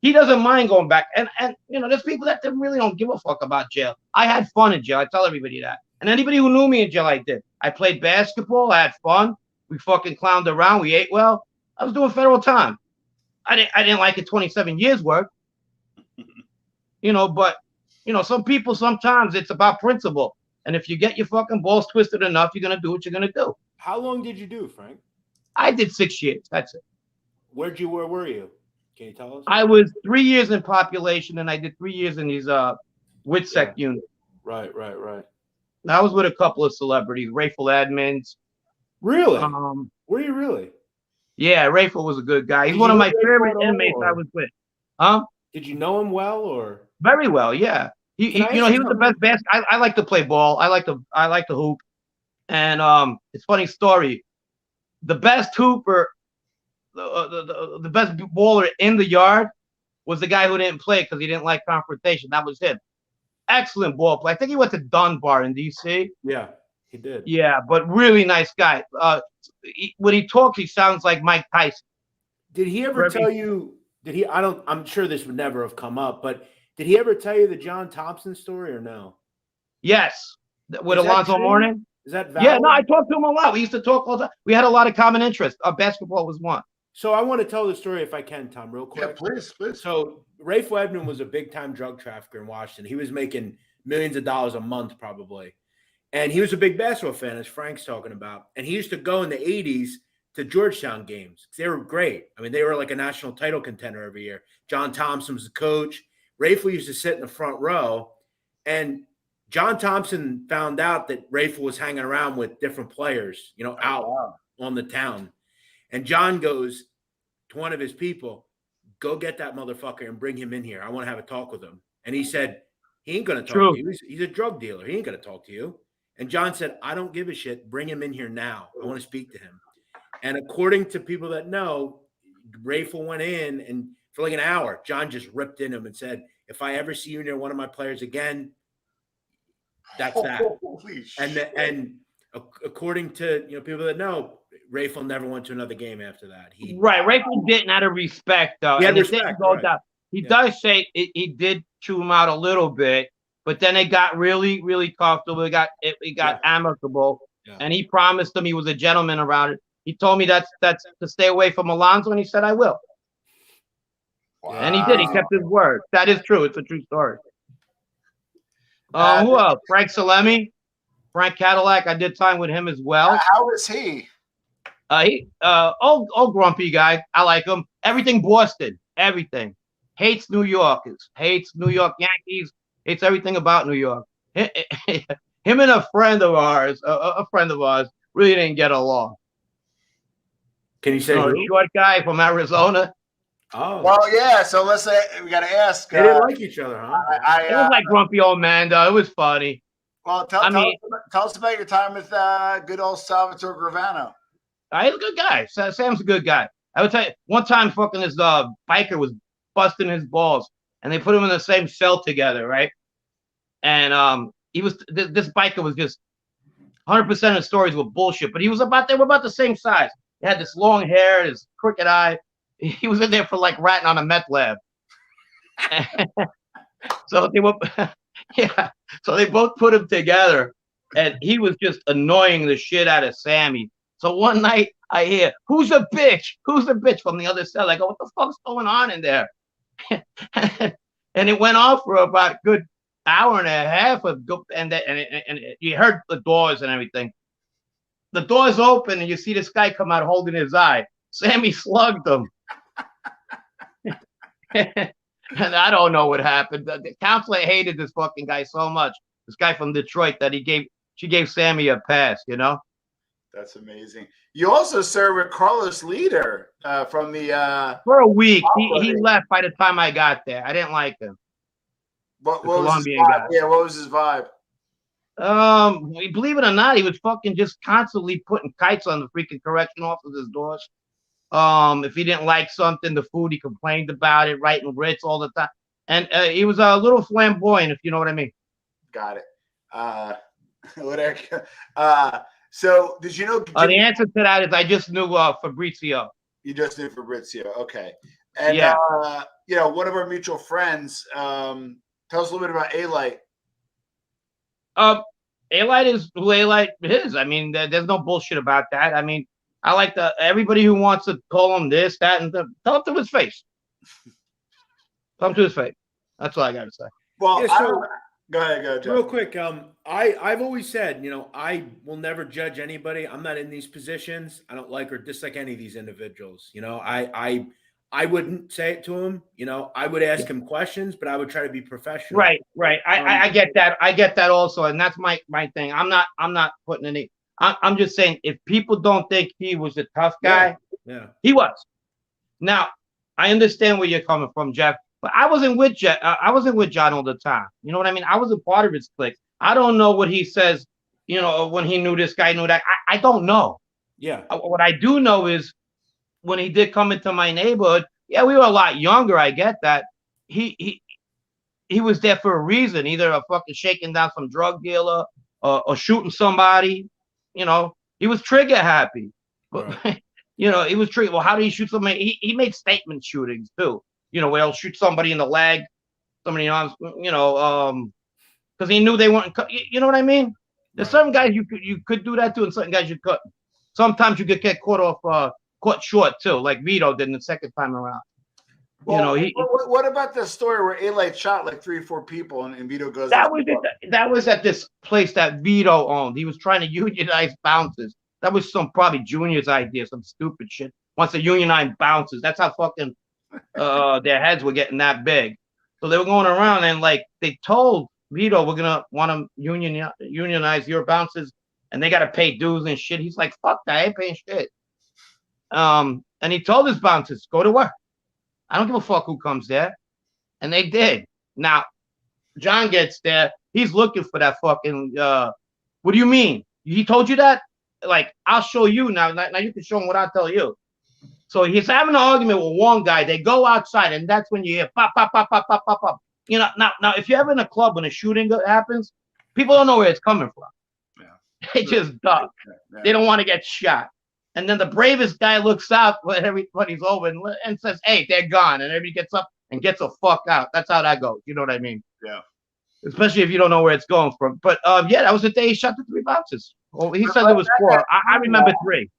he doesn't mind going back. And there's people that really don't give a fuck about jail. I had fun in jail. I tell everybody that. And anybody who knew me in jail, I did. I played basketball. I had fun. We fucking clowned around. We ate well. I was doing federal time. I didn't like it 27 years work. But some people, sometimes it's about principle. And if you get your fucking balls twisted enough, you're going to do what you're going to do. How long did you do, Frank? I did 6 years. That's it. Where were you? Can you tell us? I was 3 years in population, and I did 3 years in these WITSEC units. Right. I was with a couple of celebrities, Rayful Edmonds. Really? Were you really? Yeah, Rayful was a good guy. He's one of my favorite inmates I was with. Huh? Did you know him well, or? Very well, yeah. He was the best. I like to play ball. I like to hoop. And it's a funny story. The best hooper, the best baller in the yard was the guy who didn't play because he didn't like confrontation. That was him. Excellent ball play. I think he went to Dunbar in DC. Yeah, he did. Yeah, but really nice guy. When he talks, he sounds like Mike Tyson. Did he ever tell you? I'm sure this would never have come up, but did he ever tell you the John Thompson story or no? Yes, with Alonzo Mourning. Is that valid? Yeah, no, I talked to him a lot. We used to talk all the time. We had a lot of common interests. Basketball was one. So I want to tell the story if I can, Tom, real quick. Yeah, please. So Rayful Edmonds was a big-time drug trafficker in Washington. He was making millions of dollars a month probably. And he was a big basketball fan, as Frank's talking about. And he used to go in the 80s to Georgetown games. They were great. I mean, they were like a national title contender every year. John Thompson was the coach. Rayful used to sit in the front row. And John Thompson found out that Rayful was hanging around with different players, out on the town. And John goes to one of his people, go get that motherfucker and bring him in here. I want to have a talk with him. And he said, he ain't going to talk to you. He's a drug dealer. He ain't going to talk to you. And John said, I don't give a shit. Bring him in here now. I want to speak to him. And according to people that know, Rayful went in, and for like an hour, John just ripped in him and said, if I ever see you near one of my players again, that's that. Holy shit. And according to people that know, Rayful never went to another game after that. Rayful didn't, out of respect, though. He had And it respect, didn't go right. down. He does say he did chew him out a little bit, but then it got really, really comfortable. It got amicable, and he promised him he was a gentleman around it. He told me that's to stay away from Alonso, and he said, I will. Wow. And he did. He kept his word. That is true. It's a true story. Who else? Frank Salemi, Frank Cadillac. I did time with him as well. How is he? Old grumpy guy. I like him. Everything Boston. Everything. Hates New Yorkers. Hates New York Yankees. Hates everything about New York. Him and a friend of ours, really didn't get along. Can you say a short guy from Arizona? Oh, well, yeah. So let's say we got to ask. They didn't like each other, huh? It was like grumpy old man, though. It was funny. Well, tell us about your time with good old Salvatore Gravano. He's a good guy. Sam's a good guy. I would tell you, one time, fucking this biker was busting his balls, and they put him in the same cell together, right? And this biker was just 100% of the stories were bullshit, but they were about the same size. He had this long hair, this crooked eye. He was in there for like ratting on a meth lab. So they were, So they both put him together, and he was just annoying the shit out of Sammy. So one night I hear, "Who's a bitch? Who's a bitch?" from the other cell. I go, "What the fuck's going on in there?" And it went on for about a good hour and a half and you heard the doors and everything. The doors open and you see this guy come out holding his eye. Sammy slugged him. And I don't know what happened. The counselor hated this fucking guy so much. This guy from Detroit that she gave Sammy a pass, That's amazing. You also served with Carlos Leader from the for a week. He left by the time I got there. I didn't like him. What was his vibe? Yeah, what was his vibe? Believe it or not, he was fucking just constantly putting kites on the freaking correction officers' doors. If he didn't like something, the food, he complained about it, writing writs all the time. And he was a little flamboyant, if you know what I mean. Got it. Whatever. So did you know? The answer to that is I just knew Fabrizio. You just knew Fabrizio. Okay. And one of our mutual friends, tell us a little bit about A-Light. A-Light is who A-Light is. I mean, there's no bullshit about that. I mean, I like everybody who wants to call him this, that, and tell him to his face. Tell him to his face. That's all I got to say. Well, go ahead, Jeff. Real quick, I've always said, I will never judge anybody. I'm not in these positions. I don't like or dislike any of these individuals. I wouldn't say it to him. I would ask him questions, but I would try to be professional. Right. I get that. I get that also, and that's my thing. I'm not putting any. I'm just saying, if people don't think he was a tough guy, he was. Now, I understand where you're coming from, Jeff, but I wasn't with Jeff. I wasn't with John all the time. You know what I mean? I was a part of his clique. I don't know what he says. When he knew this guy, knew that. I don't know. Yeah. What I do know is when he did come into my neighborhood. Yeah, we were a lot younger. I get that. He was there for a reason. Either a fucking shaking down some drug dealer or shooting somebody. He was trigger happy, but right. He was trigger. Well, how did he shoot somebody? He made statement shootings too. Where he'll shoot somebody in the leg, somebody else. Because he knew they weren't. You know what I mean? There's some guys you could do that to, and certain guys you couldn't. Sometimes you could get caught short too, like Vito did in the second time around. Well, what about the story where A-Light shot like 3 or 4 people and Vito goes? That was at this place that Vito owned. He was trying to unionize bouncers. That was some probably Junior's idea, some stupid shit. Wants to unionize bouncers. That's how fucking their heads were getting that big. So they were going around and like they told Vito, we're gonna want to unionize your bouncers, and they got to pay dues and shit. He's like, fuck that, I ain't paying shit. And he told his bouncers, go to work. I don't give a fuck who comes there. And they did. Now, John gets there. He's looking for that fucking, what do you mean? He told you that? Like, I'll show you now. Now you can show him what I tell you. So he's having an argument with one guy. They go outside, and that's when you hear pop, pop, pop, pop, pop, pop, pop. You know, now if you're ever in a club when a shooting happens, people don't know where it's coming from. Yeah. They just duck. Yeah. They don't want to get shot. And then the bravest guy looks out when everybody's over and says, hey, they're gone. And everybody gets up and gets the fuck out. That's how that goes. You know what I mean? Yeah. Especially if you don't know where it's going from. But yeah, that was the day he shot the 3 bounces. Well, he said there was 4. I remember 3.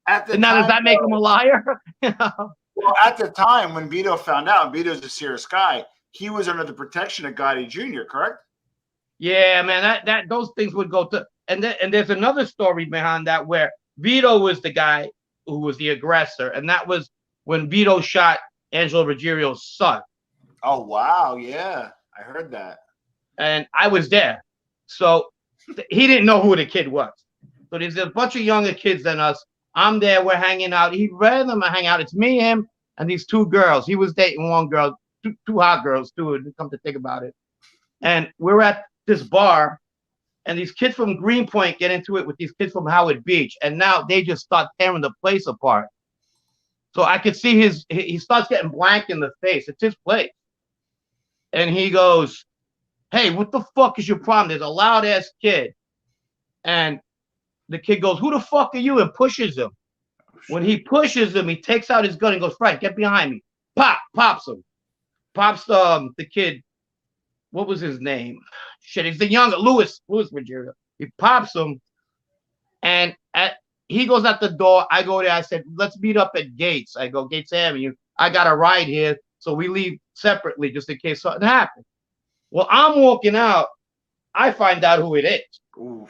And now, does that make him a liar? Well, at the time when Vito found out, Vito's a serious guy, he was under the protection of Gotti Jr., correct? Yeah, man, that those things would go to, and there's another story behind that where Vito was the guy who was the aggressor, and that was when Vito shot Angelo Ruggiero's son. Oh wow, yeah, I heard that, and I was there, so he didn't know who the kid was. So there's a bunch of younger kids than us. I'm there, we're hanging out. He read them hang out. It's me, him, and these 2 girls. He was dating one girl, two hot girls too. Come to think about it, and we're at this bar, and these kids from Greenpoint get into it with these kids from Howard Beach, and now they just start tearing the place apart. So I could see he starts getting blank in the face. It's his place, and he goes, "Hey, what the fuck is your problem?" There's a loud ass kid, and the kid goes, "Who the fuck are you?" and pushes him. When he pushes him, he takes out his gun and goes, "Frank, get behind me!" Pops him, pops the kid. What was his name? Shit, he's the younger Louis Ruggiero. He pops him, and he goes out the door. I go there. I said, "Let's meet up at Gates." I go, Gates Avenue. I got a ride here, so we leave separately just in case something happens. Well, I'm walking out. I find out who it is. Oof.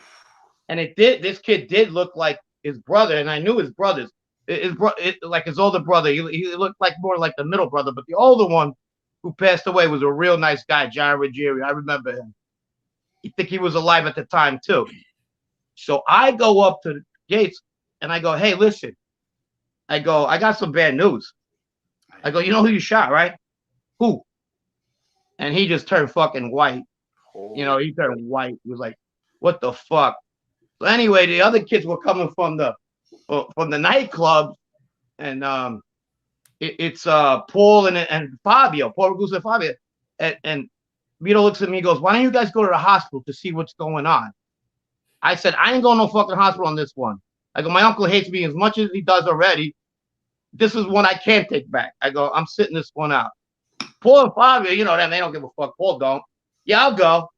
And this kid did look like his brother, and I knew his brothers. Like his older brother. He looked like more like the middle brother, but the older one who passed away was a real nice guy, John Ruggiero. I remember him. I think he was alive at the time too. So I go up to Gates and I go, "Hey, listen." I go, "I got some bad news." I go, "You know who you shot, right?" "Who?" And he just turned fucking white. You know, he turned white. He was like, "What the fuck?" So anyway, the other kids were coming from the nightclub, and it's Paul and Fabio, Paul Ragusa and Fabio, and Vito looks at me and goes, "Why don't you guys go to the hospital to see what's going on?" I said, "I ain't going to no fucking hospital on this one." I go, "My uncle hates me as much as he does already. This is one I can't take back." I go, "I'm sitting this one out." Paul and Fabio, you know them, they don't give a fuck. Paul don't. "Yeah, I'll go."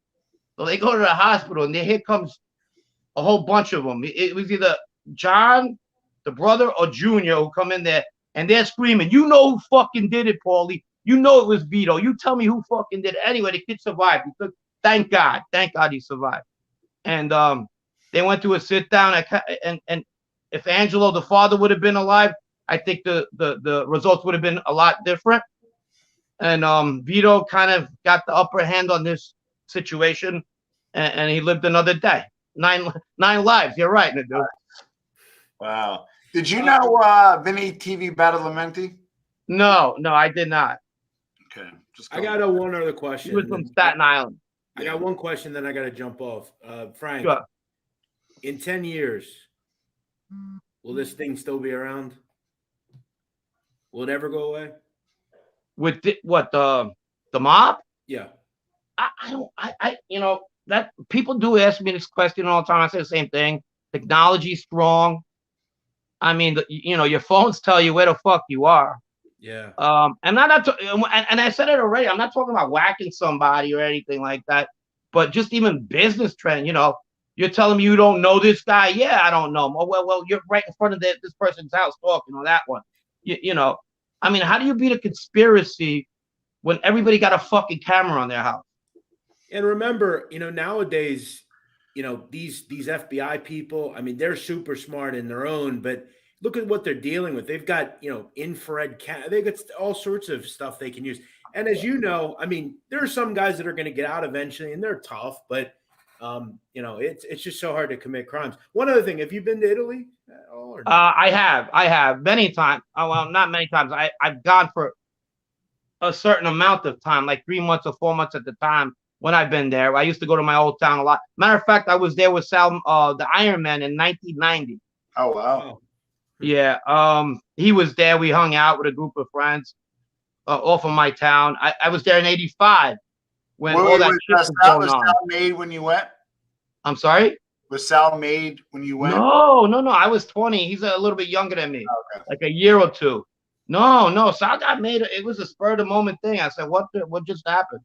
So they go to the hospital, and here comes a whole bunch of them. It was either John, the brother, or Junior who come in there, and they're screaming, "You know who fucking did it, Paulie. You know it was Vito. You tell me who fucking did it." Anyway, the kid survived. Thank God he survived. And they went to a sit down, and if Angelo, the father, would have been alive, I think the results would have been a lot different. And Vito kind of got the upper hand on this situation, and he lived another day. 9 lives. You're right, Nadu. Wow. Did you know Vinny TV Badalamenti? No, I did not. Okay. I got one other question. He was from Staten Island. I got one question, then I got to jump off. Frank, sure. In 10 years, will this thing still be around? Will it ever go away? With the mob? Yeah. I you know, that people do ask me this question all the time. I say the same thing. Technology's strong. I mean, your phones tell you where the fuck you are. Yeah. And and I said it already. I'm not talking about whacking somebody or anything like that, but just even business trend. You're telling me you don't know this guy. Yeah, I don't know him. Oh, well, you're right in front of this person's house talking on that one. I mean, how do you beat a conspiracy when everybody got a fucking camera on their house? And remember, nowadays, these FBI people, I mean, they're super smart in their own, but look at what they're dealing with. They've got, infrared they've got all sorts of stuff they can use. And as you know, I mean, there are some guys that are going to get out eventually, and they're tough, but it's just so hard to commit crimes. One other thing, have you been to Italy? at all? Or I have many times. Oh, well, not many times. I've gone for a certain amount of time, like 3 months or 4 months at the time when I've been there. I used to go to my old town a lot. Matter of fact, I was there with Sal, the Iron Man in 1990. Oh wow. oh, Yeah, he was there. We hung out with a group of friends off of my town. I was there in '85 when all that shit was going Was on. Sal made when you went? I'm sorry? Was Sal made when you went? No. I was 20. He's a little bit younger than me, Okay. like a year or two. No. Sal got made. It was a spur of the moment thing. I said, what just happened?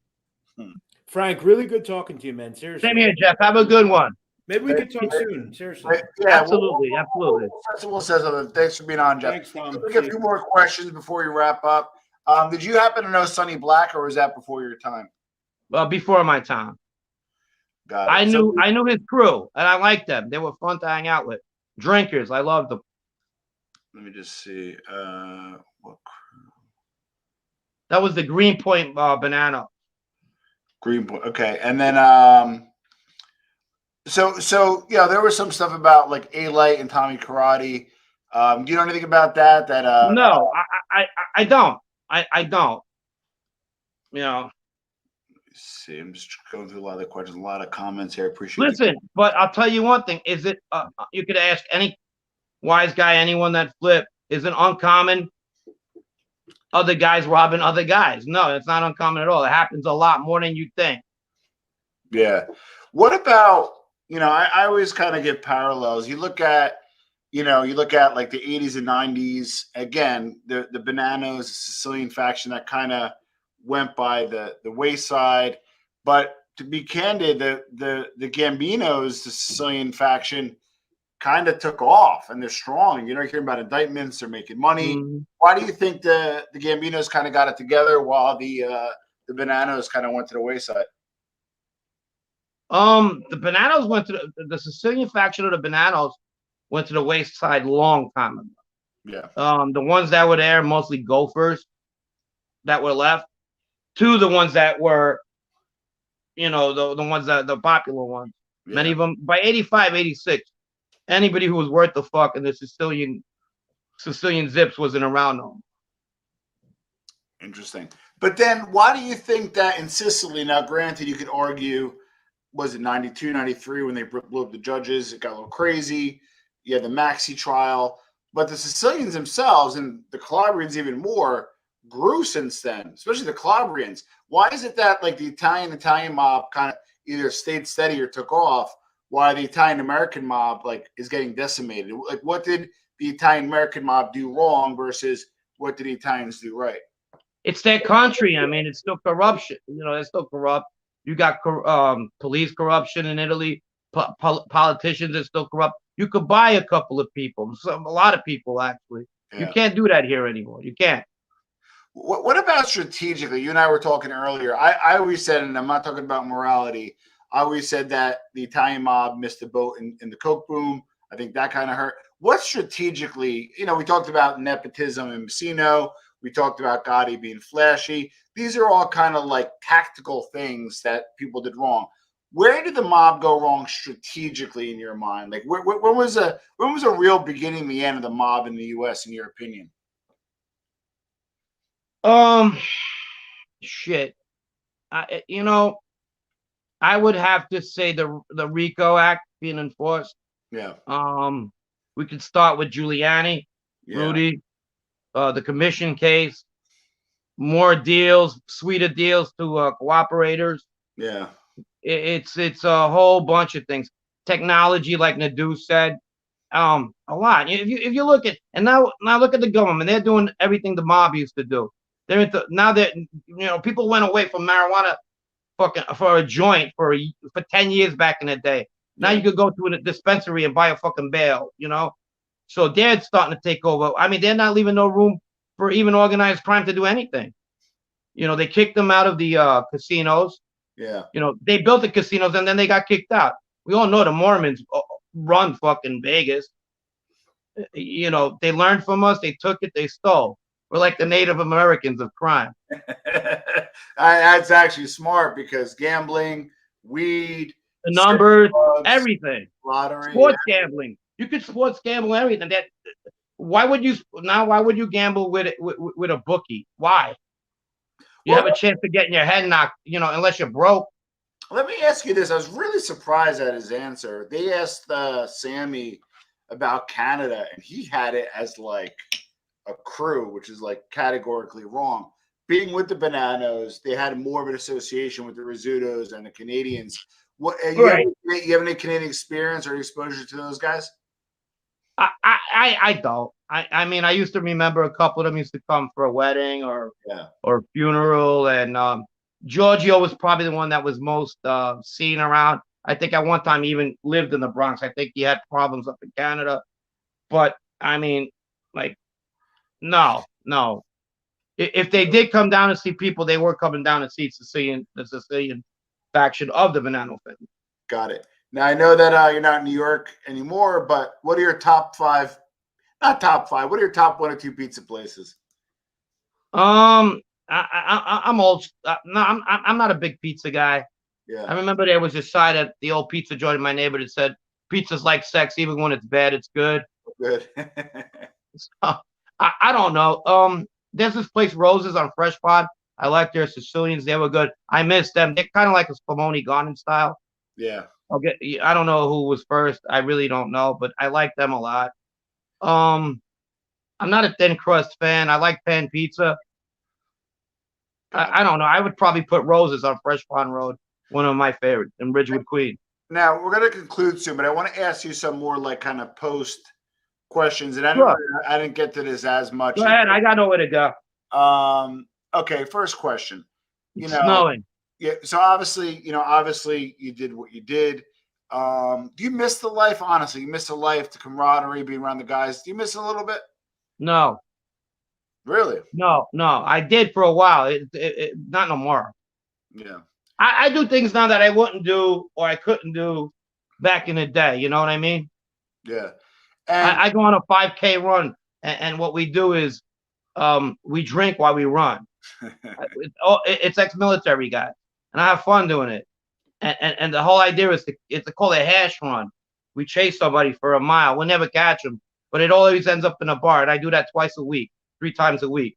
Frank, really good talking to you, man. Seriously. Same here, Jeff. Have a good one. Maybe we could talk soon. Seriously. Yeah, Absolutely. We'll say something. Thanks for being on, Jeff. Thanks, Tom. We'll get a few more questions before we wrap up. Did you happen to know Sonny Black, or was that before your time? Before my time. Got it. I knew his crew, and I liked them. They were fun to hang out with. Drinkers. I loved them. Let me just see. What crew? That was the Greenpoint Bonanno. Greenpoint. Okay, and then so yeah, there was some stuff about like A-Light and Tommy Karate. Do you know anything about that? No, I don't. I don't. You know. See, I'm just going through a lot of the questions, a lot of comments here. Appreciate it. Listen, but I'll tell you one thing. Is it you could ask any wise guy, anyone that flipped, is it uncommon other guys robbing other guys? No, it's not uncommon at all. It happens a lot more than you think. Yeah. What about, I always kind of give parallels. You look at like the 80s and 90s, again, the Bonannos, the Sicilian faction that kind of went by the wayside. But to be candid, the Gambinos, the Sicilian faction, kind of took off, and they're strong. You're hearing about indictments, they're making money. Mm-hmm. Why do you think the Gambinos kind of got it together while the Bonannos kind of went to the wayside? The Bonannos went to the Sicilian faction of the Bonannos went to the wayside long time ago. Yeah. The ones that were there, mostly gophers that were left. Two of the ones that were, the ones that the popular ones. Yeah. Many of them by 85, 86. Anybody who was worth the fuck in the Sicilian zips wasn't around no. Interesting. But then why do you think that in Sicily, now granted you could argue, was it 92, 93 when they blew up the judges, it got a little crazy. You had the Maxi trial, but the Sicilians themselves, and the Calabrians even more, grew since then, especially the Calabrians. Why is it that like the Italian mob kind of either stayed steady or took off, while the Italian American mob like is getting decimated? Like, what did the Italian American mob do wrong versus what did the Italians do right? It's their country. I mean, it's still corruption. It's still corrupt. You got police corruption in Italy. Politicians are still corrupt. You could buy a couple of people, a lot of people actually. Yeah. You can't do that here anymore. You can't. What about strategically? You and I were talking earlier. I always said, and I'm not talking about morality, I always said that the Italian mob missed the boat in the Coke boom. I think that kind of hurt. What strategically, we talked about nepotism in Messino. We talked about Gotti being flashy. These are all kind of like tactical things that people did wrong. Where did the mob go wrong strategically in your mind? Like, when was a real beginning, the end of the mob in the U.S. in your opinion? Shit. I would have to say the RICO Act being enforced. Yeah. We could start with Giuliani, Rudy, the commission case, more deals, sweeter deals to cooperators. Yeah. It's a whole bunch of things. Technology, like Nadu said, a lot. If you look at now look at the government, they're doing everything the mob used to do. Now that people went away from marijuana fucking for a joint for 10 years back in the day. Now you could go to a dispensary and buy a fucking bale, So they're starting to take over. I mean, they're not leaving no room for even organized crime to do anything. They kicked them out of the casinos. Yeah. They built the casinos and then they got kicked out. We all know the Mormons run fucking Vegas. They learned from us. They took it. They stole. We're like the Native Americans of crime. That's actually smart because gambling, weed, the numbers, drugs, everything, lottery, sports gambling. You could sports gamble everything. Why would you gamble with a bookie? Why? You Well, have a chance of getting your head knocked, unless you're broke. let me ask you this. I was really surprised at his answer. They asked Sammy about Canada, and he had it as like a crew, which is like categorically wrong. Being with the Bonannos, they had more of an association with the Rizzutos and the Canadians. What Right. you have any Canadian experience or exposure to those guys? I don't. I mean, I used to remember a couple of them used to come for a wedding or funeral, and Giorgio was probably the one that was most seen around. I think at one time he even lived in the Bronx. I think he had problems up in Canada, but I mean, like, no. If they did come down to see people, they were coming down to see the Sicilian faction of the Bonanno family. Got it. Now I know that you're not in New York anymore, but what are your top five? Not top five. What are your top 1 or 2 pizza places? I'm old. No, I'm not a big pizza guy. Yeah. I remember there was a sign at the old pizza joint in my neighborhood that said, "Pizza's like sex. Even when it's bad, it's good." Good. So, I don't know. There's this place, Roses on Fresh Pod. I like their Sicilians. They were good. I miss them. They're kind of like a Spumoni Garden style. Yeah. I don't know who was first. I really don't know, but I like them a lot. I'm not a thin crust fan. I like pan pizza. I don't know. I would probably put Roses on Fresh Pond Road, one of my favorites, in Ridgewood, Queens. Now we're going to conclude soon, but I want to ask you some more like kind of post questions, and Sure. I didn't get to this as much. Go ahead. I got nowhere to go. Okay. First question. It's snowing. Yeah. So obviously you did what you did. Do you miss the life? Honestly, you miss the life, the camaraderie, being around the guys. Do you miss it a little bit? No. Really? No. I did for a while. Not no more. Yeah. I do things now that I wouldn't do or I couldn't do back in the day. You know what I mean? Yeah. And I go on a 5K run, and what we do is we drink while we run. It's ex-military guys, and I have fun doing it. And the whole idea is to call it a hash run. We chase somebody for a mile. We'll never catch them, but it always ends up in a bar. And I do that twice a week, 3 times a week.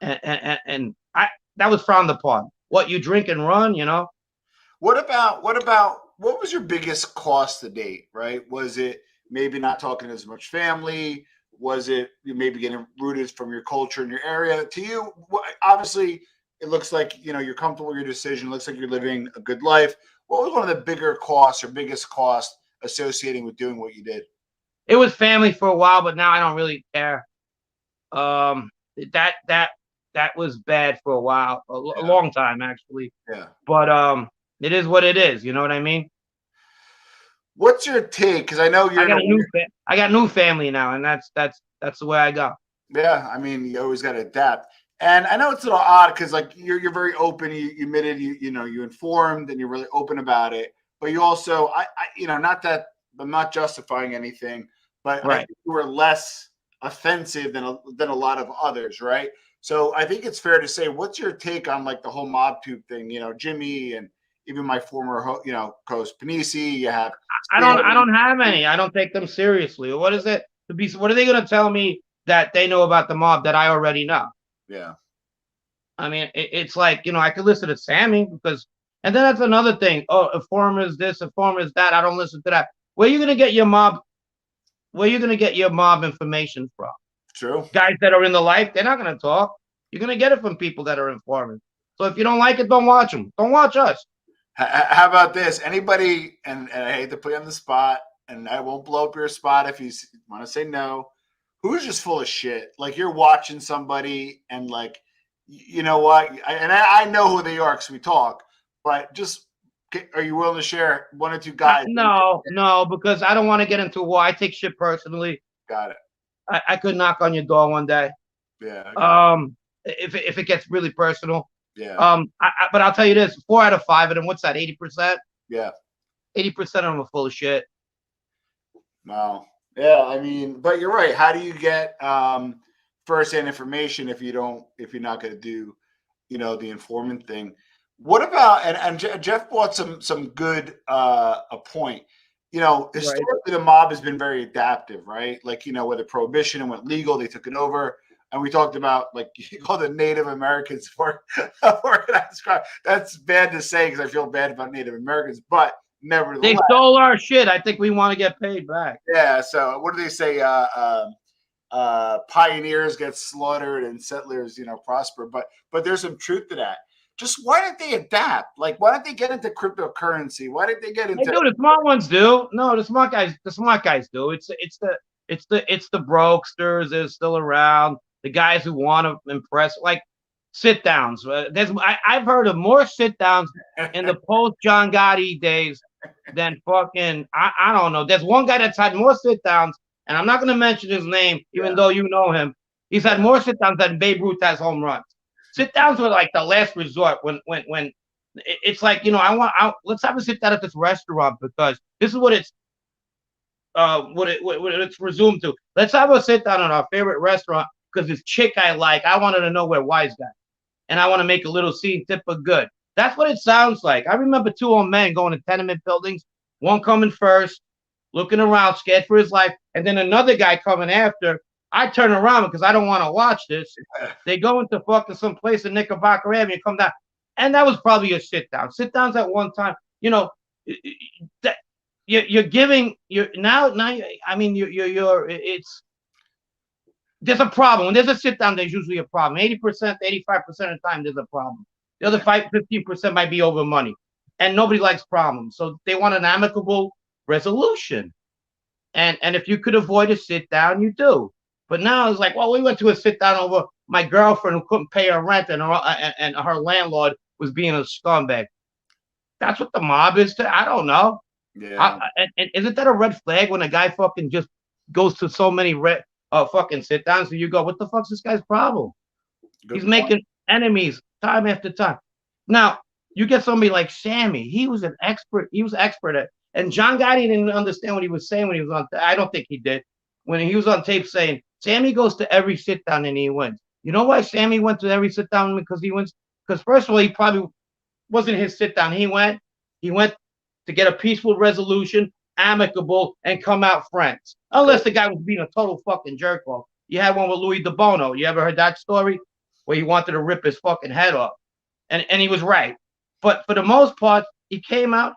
And that was frowned upon. What, you drink and run, what was your biggest cost to date, right? Was it maybe not talking as much family? Was it you maybe getting rooted from your culture in your area? To you, obviously, it looks like you're comfortable with your decision. It looks like you're living a good life. What was one of the bigger costs or biggest costs associating with doing what you did? It was family for a while, but now I don't really care. That was bad for a while, a long time actually. Yeah. But it is what it is. You know what I mean? What's your take? Because I know I got new family now, and that's the way I go. Yeah, I mean, you always got to adapt. And I know it's a little odd because like you're very open. You admitted you informed and you're really open about it. But you also I not that I'm not justifying anything, but Right. I think you were less offensive than a lot of others, right? So I think it's fair to say, what's your take on like the whole mob tube thing? Jimmy and even my former co-host Panisi. You have I don't have any. I don't take them seriously. What is it to be? What are they going to tell me that they know about the mob that I already know? Yeah. I mean, it's like I could listen to Sammy and then that's another thing. Oh, informers this, informers that. I don't listen to that. Where are you going to get your mob? Where are you going to get your mob information from? True. Guys that are in the life, they're not going to talk. You're going to get it from people that are informers. So if you don't like it, don't watch them. Don't watch us. How about this? Anybody, and I hate to put you on the spot, and I won't blow up your spot if you want to say no, who's just full of shit? Like you're watching somebody and like, you know what? I know who they are because we talk, but just, are you willing to share 1 or 2 guys? No, because I don't want to get into war. I take shit personally. Got it. I could knock on your door one day. Yeah. If it gets really personal. Yeah. But I'll tell you this: 4 out of 5 of them. What's that? 80%. Yeah. 80% of them are full of shit. Wow. Yeah. I mean, but you're right. How do you get first-hand information if you're not going to do, the informant thing? What about and Jeff brought some good a point. historically the mob has been very adaptive, right? Like, whether prohibition and went legal, they took it over. And we talked about, like, you call the Native Americans for organized crime. That's bad to say because I feel bad about Native Americans, but nevertheless. They stole our shit. I think we want to get paid back. Yeah, so what do they say? Pioneers get slaughtered and settlers, prosper. But there's some truth to that. Just why didn't they adapt? Like, why didn't they get into cryptocurrency? Why didn't they get into? They do. The smart ones do. No, the smart guys do. It's the brokesters that are still around. The guys who want to impress, like sit downs. I've heard of more sit downs in the post John Gotti days than fucking. I don't know. There's one guy that's had more sit downs, and I'm not going to mention his name, even though you know him. He's had more sit downs than Babe Ruth has home runs. Sit downs were like the last resort when it's like, let's have a sit down at this restaurant because this is what it's what it's resumed to. Let's have a sit down at our favorite restaurant because this chick I like, I wanted to know where Wise got, and I want to make a little scene tip of good. That's what it sounds like. I remember two old men going to tenement buildings, one coming first, looking around, scared for his life, and then another guy coming after. I turn around because I don't want to watch this. They go into fucking some place in Knickerbocker Avenue, come down, and that was probably a sit down. Sit downs at one time, that you're giving. You're now. I mean, you're. It's there's a problem when there's a sit down. There's usually a problem. 80%, 85% of the time, there's a problem. The other 15% might be over money, and nobody likes problems, so they want an amicable resolution. And if you could avoid a sit down, you do. But now it's like, well, we went to a sit down over my girlfriend who couldn't pay her rent, and her landlord was being a scumbag. That's what the mob is. I don't know. Yeah. And isn't that a red flag when a guy fucking just goes to so many fucking sit downs? So you go, what the fuck's this guy's problem? He's making enemies time after time. Now you get somebody like Sammy. He was an expert. He was expert at. And John Gotti didn't understand what he was saying when he was on. I don't think he did. When he was on tape saying, Sammy goes to every sit down and he wins. You know why Sammy went to every sit down? Because he wins. Because first of all, he probably wasn't his sit down. He went to get a peaceful resolution, amicable, and come out friends. Unless the guy was being a total fucking jerk off. You had one with Louis DeBono. You ever heard that story? Where he wanted to rip his fucking head off. And he was right. But for the most part, he came out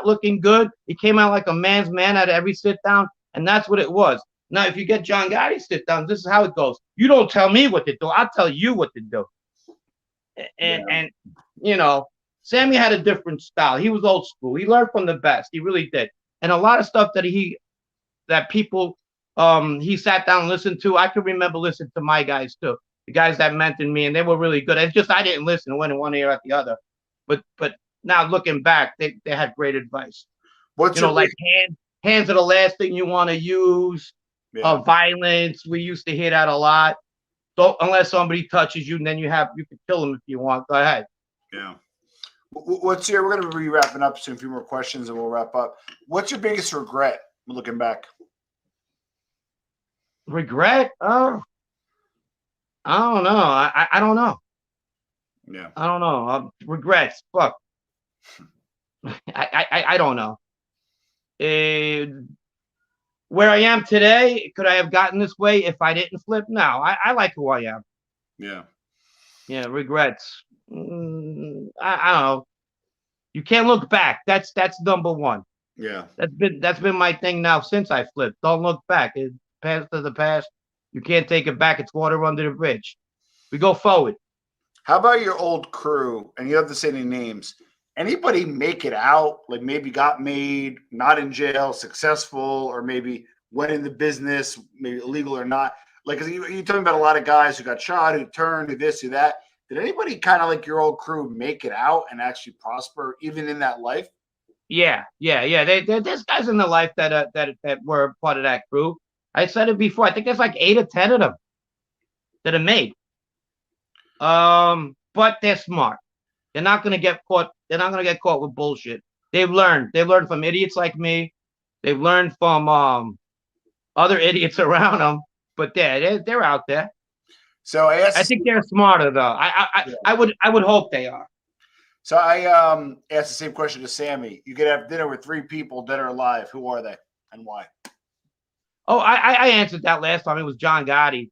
looking good. He came out like a man's man at every sit down. And that's what it was. Now, if you get John Gotti sit down, this is how it goes. You don't tell me what to do. I'll tell you what to do. And Sammy had a different style. He was old school. He learned from the best. He really did. And a lot of stuff that people he sat down and listened to, I can remember listening to my guys too. The guys that mentored me, and they were really good. It's just I didn't listen. I went in one ear at the other. But now looking back, they had great advice. What's like hands are the last thing you want to use. Yeah. Violence. We used to hear that a lot. So unless somebody touches you, and then you can kill them if you want. Go ahead. Yeah. We're going to be wrapping up soon. A few more questions and we'll wrap up. What's your biggest regret looking back? Regret? Oh, I don't know. I don't know. Yeah. I don't know. Regrets. Fuck. I don't know. Where I am today, could I have gotten this way if I didn't flip? No, I like who I am. Yeah. Yeah, regrets. I don't know. You can't look back. That's number one. Yeah. That's been my thing now since I flipped. Don't look back. It's past to the past. You can't take it back. It's water under the bridge. We go forward. How about your old crew? And you don't have to say any names. Anybody make it out, like maybe got made, not in jail, successful, or maybe went in the business, maybe illegal or not? Like, you're talking about a lot of guys who got shot, who turned, who this, who that. Did anybody kind of like your old crew make it out and actually prosper even in that life? Yeah. There's guys in the life that were part of that crew. I said it before. I think there's like 8 or 10 of them that are made. But they're smart. They're not gonna get caught. They're not gonna get caught with bullshit. They've learned. They've learned from idiots like me. They've learned from other idiots around them. But they're out there. So I think they're smarter though. I would hope they are. So I asked the same question to Sammy. You could have dinner with 3 people, dead or alive. Who are they and why? Oh, I answered that last time. It was John Gotti.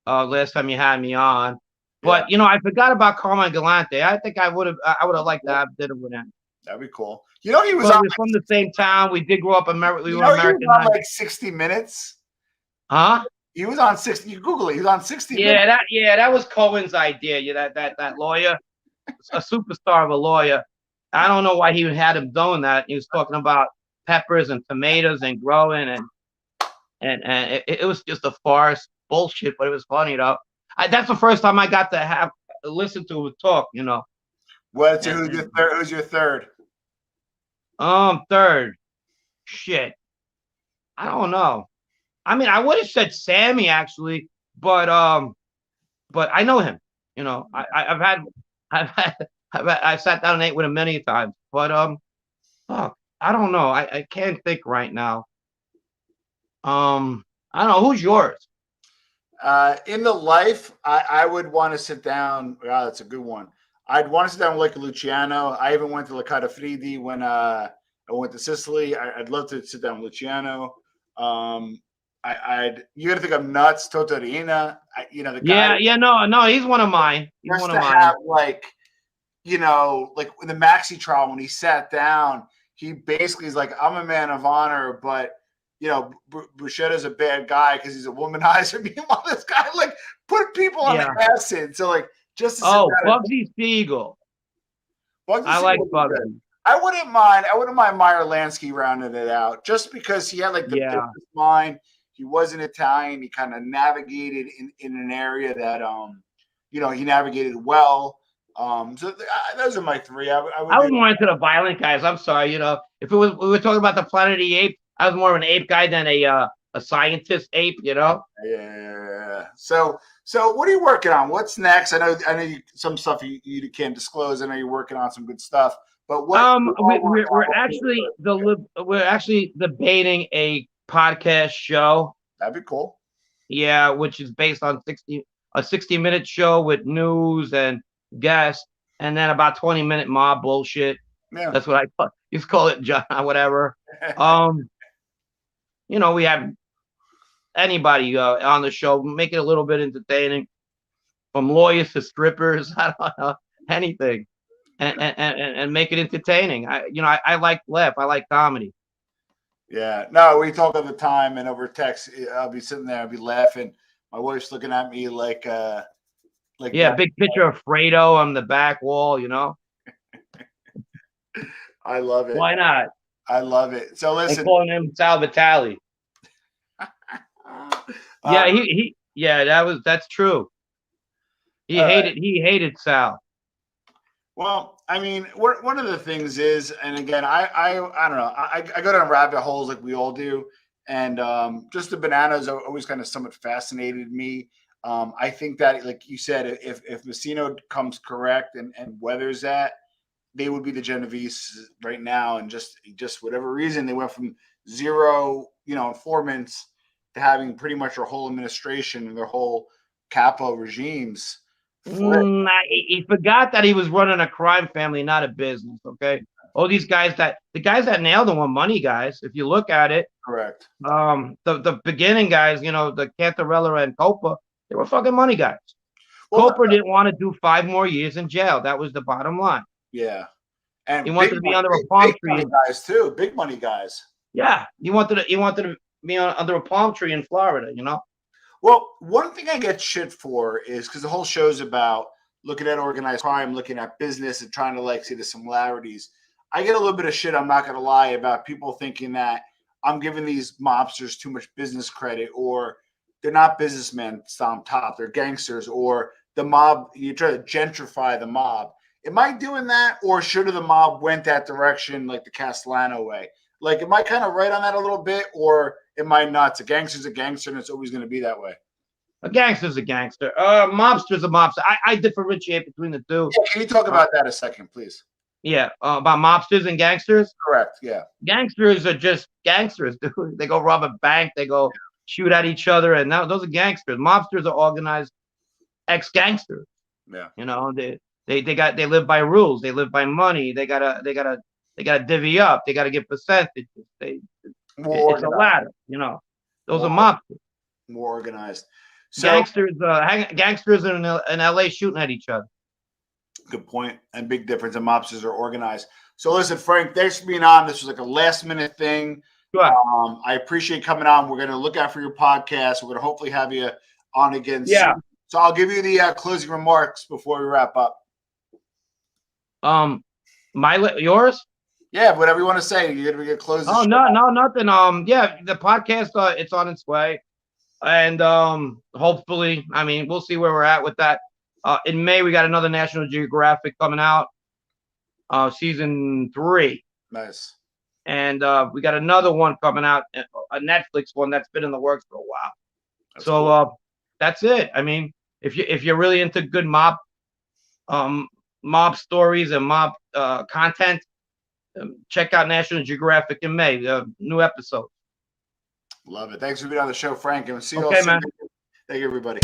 Last time you had me on, but I forgot about Carmine Galante. I think I would have liked to have dinner with him. That'd be cool. You know, he was on. We're from the same town. We did grow up American. We were American. He was on like 60 Minutes. Huh? He was on 60. You Google it. He was on 60 Minutes. Minutes. That was Cohen's idea. Yeah, that lawyer, a superstar of a lawyer. I don't know why he had him doing that. He was talking about peppers and tomatoes and growing and it was just a farce bullshit, but it was funny though. That's the first time I got to listen to him talk. Who's your third? Third. Shit. I don't know. I mean, I would have said Sammy actually, but I know him. I've sat down and ate with him many times, but fuck, I don't know. I can't think right now. I don't know. Who's yours? In the life, I would want to sit down. Wow, that's a good one. I'd want to sit down with like Luciano. I even went to La Cata Fridi when I went to Sicily. I'd love to sit down with Luciano. You got to think I'm nuts, Totorina. The guy. No, he's one of mine. He's one of mine. Have like in the Maxi trial when he sat down, he basically is like, I'm a man of honor, but Bruschetta's a bad guy because he's a womanizer. Meanwhile, this guy like put people on the acid. So like just to Bugsy Siegel. I like Bugsy. I wouldn't mind Meyer Lansky rounding it out just because he had like the business mind. He wasn't Italian. He kind of navigated in an area that he navigated well. So those are my 3. I was more into the violent guys. I'm sorry. If we were talking about the Planet of the Apes, I was more of an ape guy than a scientist ape. Yeah. So what are you working on? What's next? I know some stuff you can't disclose. I know you're working on some good stuff. But what? We're actually debating a podcast show. That'd be cool. Yeah, which is based on a 60-minute show with news and guests, and then about 20-minute mob bullshit. Yeah, that's what I used to call it, John. Whatever. We have anybody on the show, make it a little bit entertaining, from lawyers to strippers. I don't know, anything, and make it entertaining. I like laugh. I like comedy. Yeah. No, we talk all the time, and over text, I'll be sitting there, I'll be laughing. My wife's looking at me like big picture of Fredo on the back wall. I love it. Why not? I love it. So listen, calling him Sal Vitale. That's true. He hated Sal. Well, I mean, one of the things is, and again, I don't know, I go down rabbit holes like we all do, and just the bananas always kind of somewhat fascinated me. I think that, like you said, if Messino comes correct and weathers that, they would be the Genovese right now, and just whatever reason they went from 0, informants to having pretty much their whole administration and their whole capo regimes. He forgot that he was running a crime family, not a business. Okay, all these guys the guys that nailed him were money guys. If you look at it, correct. The beginning guys, the Cantarella and Copa, they were fucking money guys. Well, Copa didn't want to do 5 more years in jail. That was the bottom line. Yeah, and he wanted to be under a palm tree. Guys too, big money guys. Yeah, he wanted to be under a palm tree in Florida. Well, one thing I get shit for is because the whole show's about looking at organized crime, looking at business, and trying to see the similarities. I get a little bit of shit, I'm not going to lie, about people thinking that I'm giving these mobsters too much business credit, or they're not businessmen on top, they're gangsters, or the mob, you try to gentrify the mob. Am I doing that, or should have the mob went that direction like the Castellano way? Like, am I kind of right on that a little bit, or am I nuts? A gangster's a gangster, and it's always going to be that way. A gangster's a gangster. Mobster's a mobster. I differentiate between the two. Yeah, can you talk about that a second, please? Yeah, about mobsters and gangsters? Correct, yeah. Gangsters are just gangsters, dude. They go rob a bank. They go shoot at each other, and those are gangsters. Mobsters are organized ex-gangsters. Yeah. They live by rules. They live by money. They gotta divvy up. They gotta get percentages. It's a ladder, you know. Those are mobsters. More organized. So, Gangsters in LA shooting at each other. Good point. And big difference. And mobsters are organized. So listen, Frank, thanks for being on. This was like a last minute thing. Sure. I appreciate coming on. We're going to look out for your podcast. We're going to hopefully have you on again soon. So I'll give you the closing remarks before we wrap up. Yours? Yeah, whatever you want to say. You're going to get closing. Oh, no, nothing. Yeah, the podcast, it's on its way. And hopefully, I mean, we'll see where we're at with that. In May, we got another National Geographic coming out, season 3. Nice. And we got another one coming out, a Netflix one that's been in the works for a while. That's cool. That's it. I mean, if you're really into good mob stories and mob content, check out National Geographic in May. New episode. Love it. Thanks for being on the show, Frank. And we'll see you all soon. Man. Thank you, everybody.